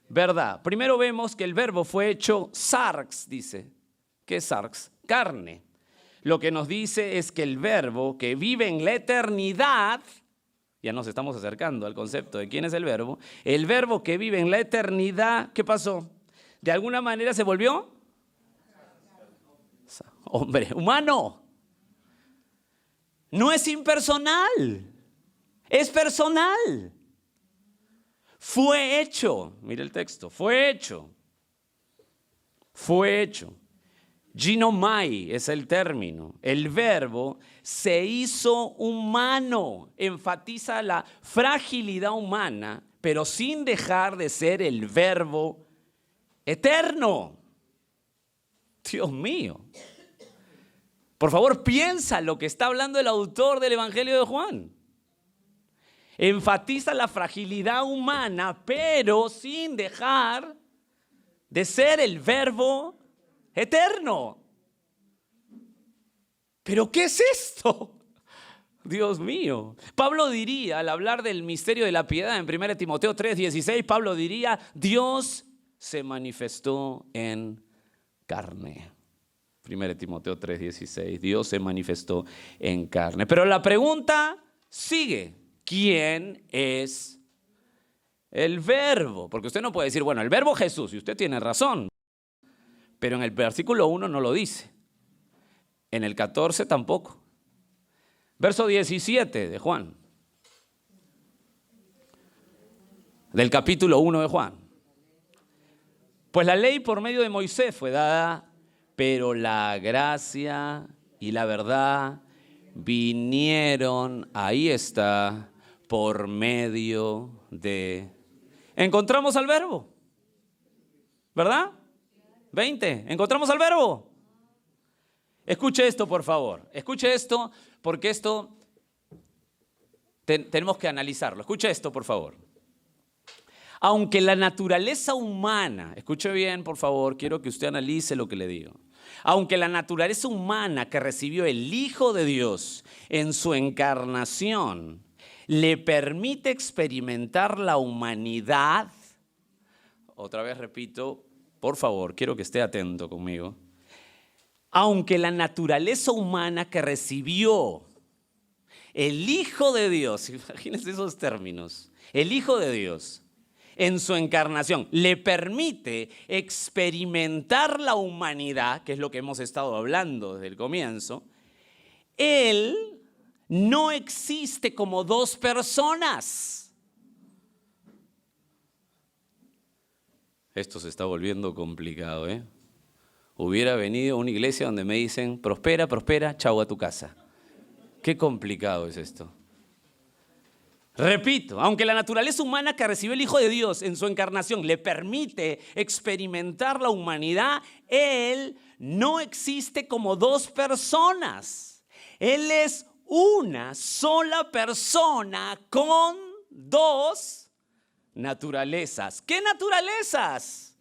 verdad. Primero vemos que el verbo fue hecho sarx, dice. ¿Qué es sarx? Carne. Lo que nos dice es que el verbo que vive en la eternidad, ya nos estamos acercando al concepto de quién es el verbo que vive en la eternidad, ¿qué pasó? De alguna manera se volvió hombre, humano. No es impersonal, es personal. Fue hecho, mire el texto, fue hecho. Ginomai es el término. El verbo se hizo humano, enfatiza la fragilidad humana, pero sin dejar de ser el verbo eterno. Dios mío. Por favor, piensa lo que está hablando el autor del Evangelio de Juan. Enfatiza la fragilidad humana, pero sin dejar de ser el verbo eterno. ¿Pero qué es esto? Dios mío. Pablo diría, al hablar del misterio de la piedad en 1 Timoteo 3:16, Pablo diría, Dios se manifestó en carne. 1 Timoteo 3:16, Dios se manifestó en carne. Pero la pregunta sigue, ¿quién es el verbo? Porque usted no puede decir, bueno, el verbo Jesús, y usted tiene razón. Pero en el versículo 1 no lo dice. En el 14 tampoco. Verso 17 de Juan. Del capítulo 1 de Juan. Pues la ley por medio de Moisés fue dada, pero la gracia y la verdad vinieron, ahí está, por medio de... Encontramos al verbo, ¿verdad? 20, encontramos al verbo. Escuche esto, por favor. Escuche esto, porque esto tenemos que analizarlo. Escuche esto, por favor. Aunque la naturaleza humana, escuche bien, por favor, quiero que usted analice lo que le digo. Aunque la naturaleza humana que recibió el Hijo de Dios en su encarnación le permite experimentar la humanidad, otra vez repito, por favor, quiero que esté atento conmigo. Aunque la naturaleza humana que recibió el Hijo de Dios, imagínense esos términos, el Hijo de Dios en su encarnación le permite experimentar la humanidad, que es lo que hemos estado hablando desde el comienzo, Él no existe como dos personas. Esto se está volviendo complicado, ¿eh? Hubiera venido a una iglesia donde me dicen, prospera, prospera, chau a tu casa. Qué complicado es esto. Repito, aunque la naturaleza humana que recibió el Hijo de Dios en su encarnación le permite experimentar la humanidad, Él no existe como dos personas. Él es una sola persona con dos naturalezas. ¿Qué naturalezas?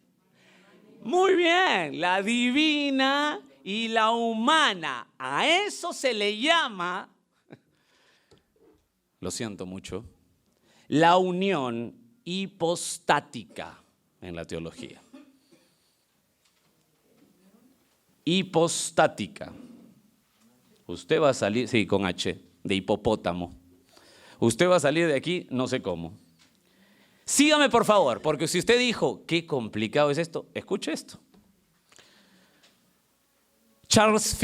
Muy bien, la divina y la humana. A eso se le llama, lo siento mucho, la unión hipostática en la teología. Hipostática. Usted va a salir, sí, con H, de hipopótamo. Usted va a salir de aquí, no sé cómo. Sígame, por favor, porque si usted dijo, qué complicado es esto, escuche esto. Charles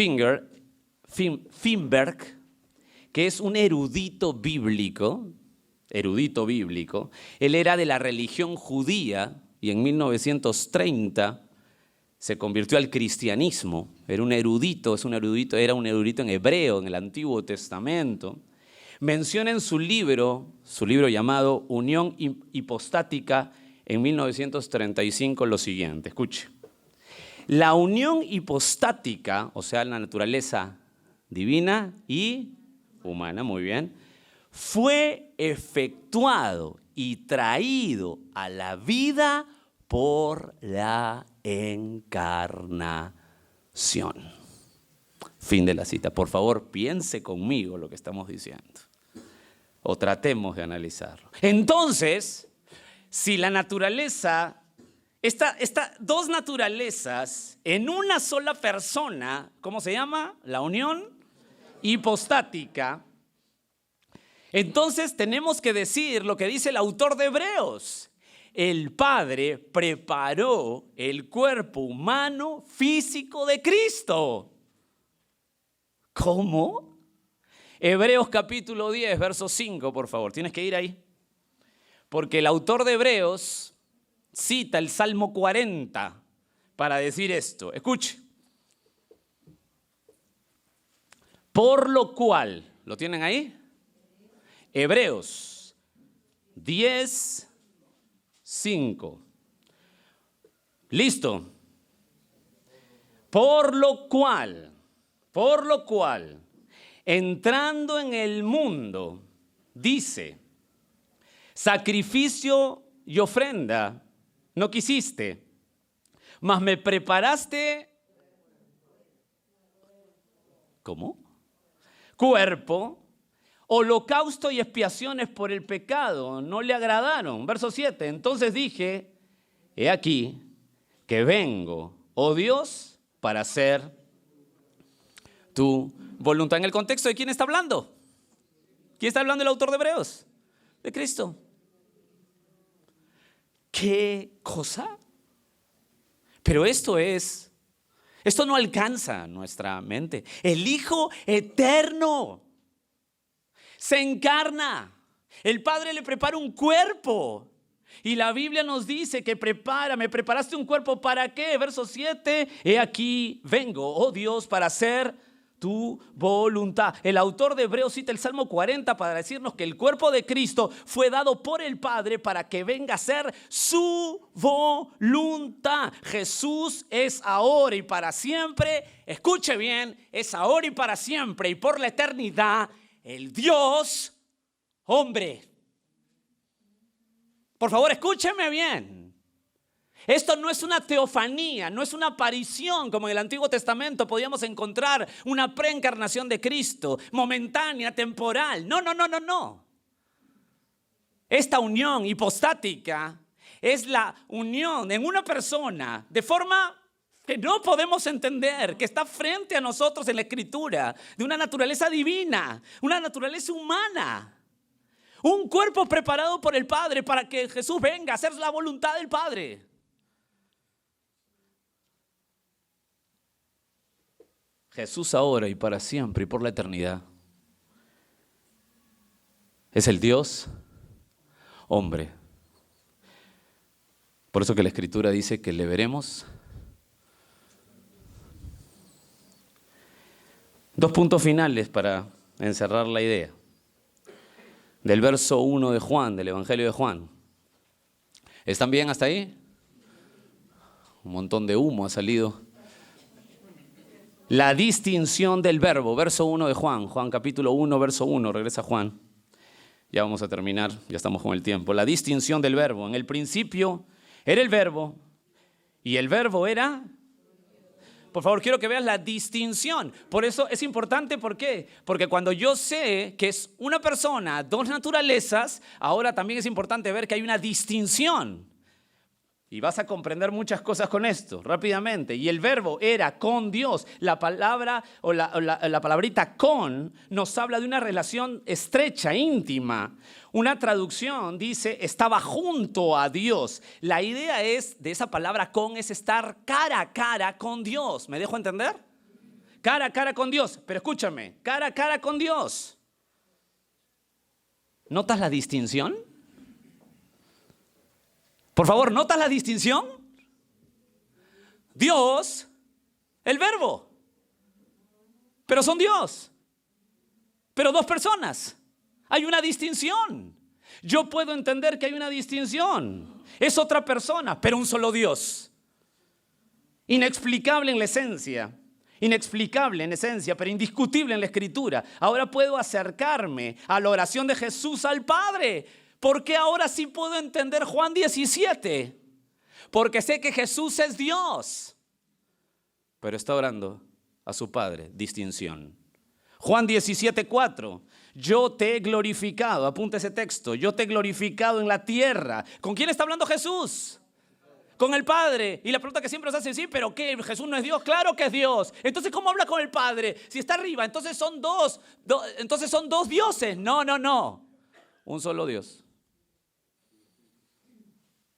Finberg, que es un erudito bíblico, él era de la religión judía y en 1930 se convirtió al cristianismo. Era un erudito en hebreo, en el Antiguo Testamento. Menciona en su libro llamado Unión Hipostática en 1935 lo siguiente, escuche. La unión hipostática, o sea, la naturaleza divina y humana, muy bien, fue efectuado y traído a la vida por la encarnación. Fin de la cita. Por favor, piense conmigo lo que estamos diciendo. O tratemos de analizarlo. Entonces, si la naturaleza, estas dos naturalezas en una sola persona, ¿cómo se llama? La unión hipostática. Entonces tenemos que decir lo que dice el autor de Hebreos. El Padre preparó el cuerpo humano físico de Cristo. ¿Cómo? Hebreos capítulo 10, verso 5, por favor. Tienes que ir ahí. Porque el autor de Hebreos cita el Salmo 40 para decir esto. Escuche. Por lo cual, ¿lo tienen ahí? Hebreos 10, 5. Listo. Por lo cual, entrando en el mundo, dice, sacrificio y ofrenda no quisiste, mas me preparaste, ¿cómo? Cuerpo, holocausto y expiaciones por el pecado no le agradaron. Verso 7, entonces dije, he aquí que vengo, oh Dios, para hacer tu voluntad. ¿En el contexto de quién está hablando? ¿Quién está hablando el autor de Hebreos? De Cristo. ¿Qué cosa? Pero esto no alcanza nuestra mente. El Hijo eterno se encarna. El Padre le prepara un cuerpo. Y la Biblia nos dice que me preparaste un cuerpo, ¿para qué? Verso 7, he aquí vengo, oh Dios, para hacer tu voluntad. El autor de Hebreos cita el Salmo 40 para decirnos que el cuerpo de Cristo fue dado por el Padre para que venga a ser su voluntad. Jesús es ahora y para siempre, escuche bien, es ahora y para siempre y por la eternidad el Dios hombre. Por favor, escúcheme bien. Esto no es una teofanía, no es una aparición como en el Antiguo Testamento podíamos encontrar una preencarnación de Cristo, momentánea, temporal. No. Esta unión hipostática es la unión en una persona de forma que no podemos entender, que está frente a nosotros en la Escritura, de una naturaleza divina, una naturaleza humana. Un cuerpo preparado por el Padre para que Jesús venga a hacer la voluntad del Padre. Jesús ahora y para siempre y por la eternidad es el Dios hombre. Por eso que la Escritura dice que le veremos. Dos puntos finales para encerrar la idea. Del verso 1 de Juan, del Evangelio de Juan. ¿Están bien hasta ahí? Un montón de humo ha salido. La distinción del verbo, verso 1 de Juan. Juan capítulo 1, verso 1, regresa Juan. Ya vamos a terminar, ya estamos con el tiempo. La distinción del verbo. En el principio era el verbo y el verbo era... Por favor, quiero que veas la distinción. Por eso es importante, ¿por qué? Porque cuando yo sé que es una persona, dos naturalezas, ahora también es importante ver que hay una distinción. Y vas a comprender muchas cosas con esto, rápidamente. Y el verbo era con Dios. La palabra o la palabrita con nos habla de una relación estrecha, íntima. Una traducción dice estaba junto a Dios. La idea de esa palabra con es estar cara a cara con Dios. ¿Me dejo entender? Cara a cara con Dios. Pero escúchame, cara a cara con Dios. ¿Notas la distinción? Por favor, ¿notas la distinción? Dios, el verbo. Pero son Dios. Pero dos personas. Hay una distinción. Yo puedo entender que hay una distinción. Es otra persona, pero un solo Dios. Inexplicable en la esencia. Inexplicable en esencia, pero indiscutible en la Escritura. Ahora puedo acercarme a la oración de Jesús al Padre. ¿Por qué ahora sí puedo entender Juan 17? Porque sé que Jesús es Dios. Pero está orando a su Padre, distinción. Juan 17:4. Yo te he glorificado, apunta ese texto. Yo te he glorificado en la tierra. ¿Con quién está hablando Jesús? Con el Padre. Y la pregunta que siempre nos hacen, sí, pero ¿qué? ¿Jesús no es Dios? Claro que es Dios. Entonces, ¿cómo habla con el Padre? Si está arriba, entonces son dos dioses. No. Un solo Dios.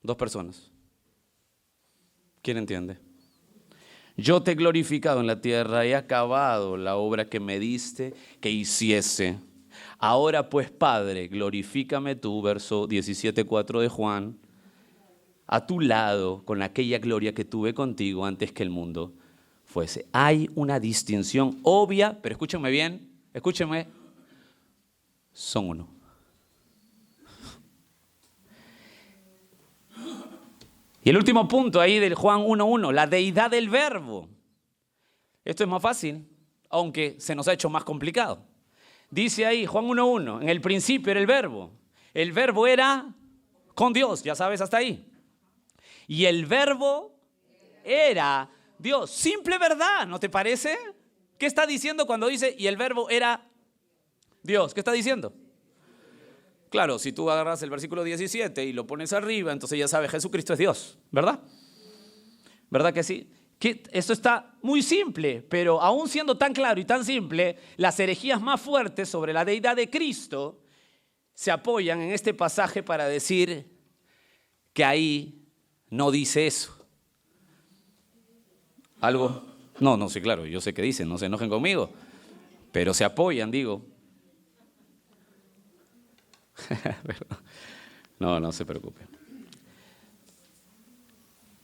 Dos personas. ¿Quién entiende? Yo te he glorificado en la tierra, he acabado la obra que me diste que hiciese. Ahora pues, Padre, glorifícame tú, verso 17:4 de Juan, a tu lado con aquella gloria que tuve contigo antes que el mundo fuese. Hay una distinción obvia, pero escúchenme bien, escúchenme, son uno. Y el último punto ahí del Juan 1:1, la deidad del verbo. Esto es más fácil, aunque se nos ha hecho más complicado. Dice ahí Juan 1:1, en el principio era el verbo. El verbo era con Dios, ya sabes hasta ahí. Y el verbo era Dios. Simple verdad, ¿no te parece? ¿Qué está diciendo cuando dice y el verbo era Dios? ¿Qué está diciendo? Claro, si tú agarras el versículo 17 y lo pones arriba, entonces ya sabes, Jesucristo es Dios, ¿verdad? ¿Verdad que sí? Que esto está muy simple, pero aún siendo tan claro y tan simple, las herejías más fuertes sobre la deidad de Cristo se apoyan en este pasaje para decir que ahí no dice eso. ¿Algo? No, sí, claro, yo sé que dicen, no se enojen conmigo, pero se apoyan, digo. No se preocupen.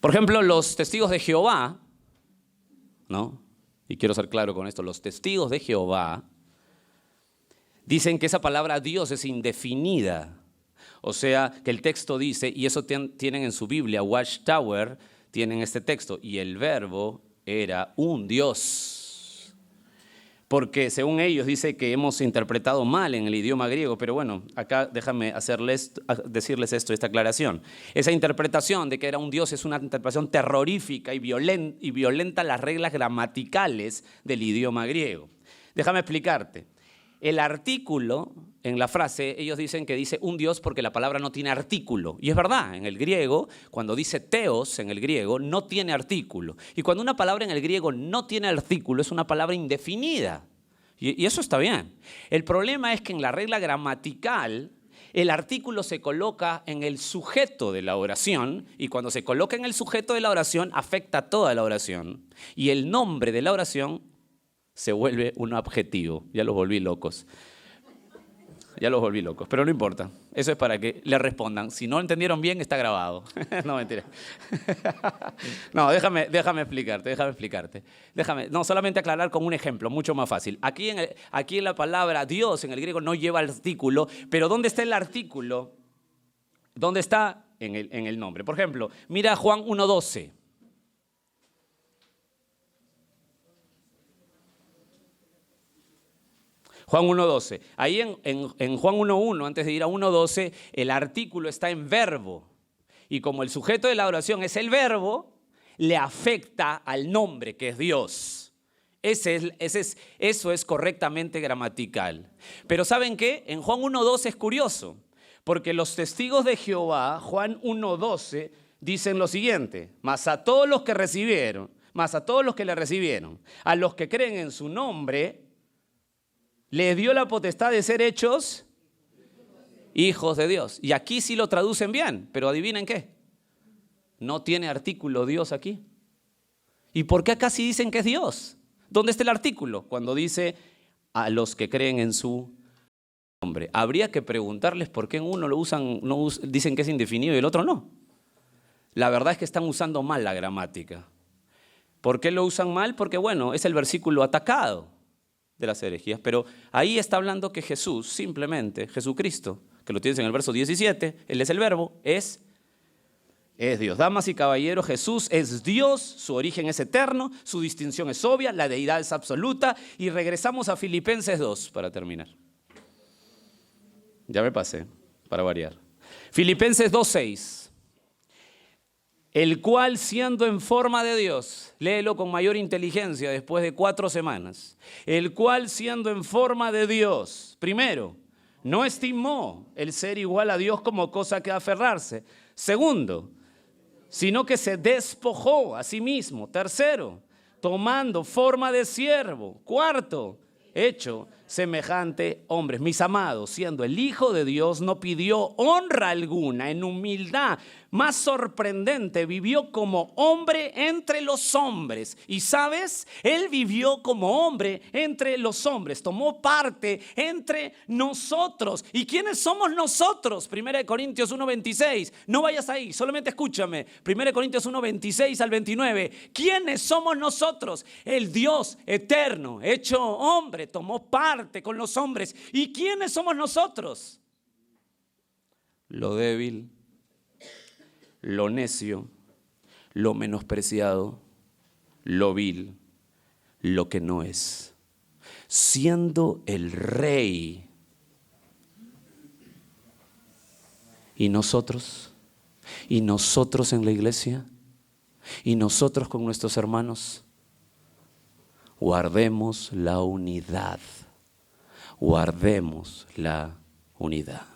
Por ejemplo, los testigos de Jehová, ¿no? Y quiero ser claro con esto, los testigos de Jehová dicen que esa palabra Dios es indefinida. O sea, que el texto dice, y eso tienen en su Biblia, Watchtower, tienen este texto, y el verbo era un Dios. Porque según ellos dice que hemos interpretado mal en el idioma griego, pero bueno, acá déjame decirles esta aclaración. Esa interpretación de que era un Dios es una interpretación terrorífica y violenta las reglas gramaticales del idioma griego. Déjame explicarte. El artículo en la frase, ellos dicen que dice un Dios porque la palabra no tiene artículo. Y es verdad, en el griego, cuando dice teos en el griego, no tiene artículo. Y cuando una palabra en el griego no tiene artículo, es una palabra indefinida. Y eso está bien. El problema es que en la regla gramatical, el artículo se coloca en el sujeto de la oración, y cuando se coloca en el sujeto de la oración, afecta toda la oración. Y el nombre de la oración se vuelve un adjetivo. Ya los volví locos. Ya los volví locos, pero no importa. Eso es para que le respondan. Si no entendieron bien, está grabado. No, mentira. No, déjame explicarte. No, solamente aclarar con un ejemplo, mucho más fácil. Aquí en la palabra Dios, en el griego, no lleva artículo, pero ¿dónde está el artículo? ¿Dónde está? En el nombre. Por ejemplo, mira Juan 1:12. Juan 1:12. Ahí en Juan 1:1, antes de ir a 1:12, el artículo está en verbo. Y como el sujeto de la oración es el verbo, le afecta al nombre que es Dios. Eso es correctamente gramatical. Pero ¿saben qué? En Juan 1:12 es curioso, porque los testigos de Jehová, Juan 1:12, dicen lo siguiente: mas a todos los que le recibieron, a los que creen en su nombre, les dio la potestad de ser hechos hijos de Dios. Y aquí sí lo traducen bien, pero adivinen qué. No tiene artículo Dios aquí. ¿Y por qué acá sí dicen que es Dios? ¿Dónde está el artículo? Cuando dice a los que creen en su nombre. Habría que preguntarles por qué en uno dicen que es indefinido y el otro no. La verdad es que están usando mal la gramática. ¿Por qué lo usan mal? Porque bueno, es el versículo atacado de las herejías, pero ahí está hablando que Jesús, simplemente, Jesucristo, que lo tienes en el verso 17, Él es el verbo, es Dios. Damas y caballeros, Jesús es Dios, su origen es eterno, su distinción es obvia, la deidad es absoluta, y regresamos a Filipenses 2 para terminar. Ya me pasé, para variar. Filipenses 2:6. El cual, siendo en forma de Dios, léelo con mayor inteligencia después de 4 semanas. El cual, siendo en forma de Dios, primero, no estimó el ser igual a Dios como cosa que aferrarse. Segundo, sino que se despojó a sí mismo. Tercero, tomando forma de siervo. Cuarto, hecho semejante hombres. Mis amados, siendo el Hijo de Dios, no pidió honra alguna, en humildad más sorprendente, vivió como hombre entre los hombres. Y sabes, Él vivió como hombre entre los hombres, tomó parte entre nosotros. ¿Y quiénes somos nosotros? 1 Corintios 1:26. No vayas ahí, solamente escúchame. 1 Corintios 1:26 al 29. ¿Quiénes somos nosotros? El Dios eterno, hecho hombre, tomó parte con los hombres. ¿Y quiénes somos nosotros? Lo débil, lo necio, lo menospreciado, lo vil, lo que no es. Siendo el Rey. ¿Y nosotros? ¿Y nosotros en la iglesia? ¿Y nosotros con nuestros hermanos? Guardemos la unidad. Guardemos la unidad.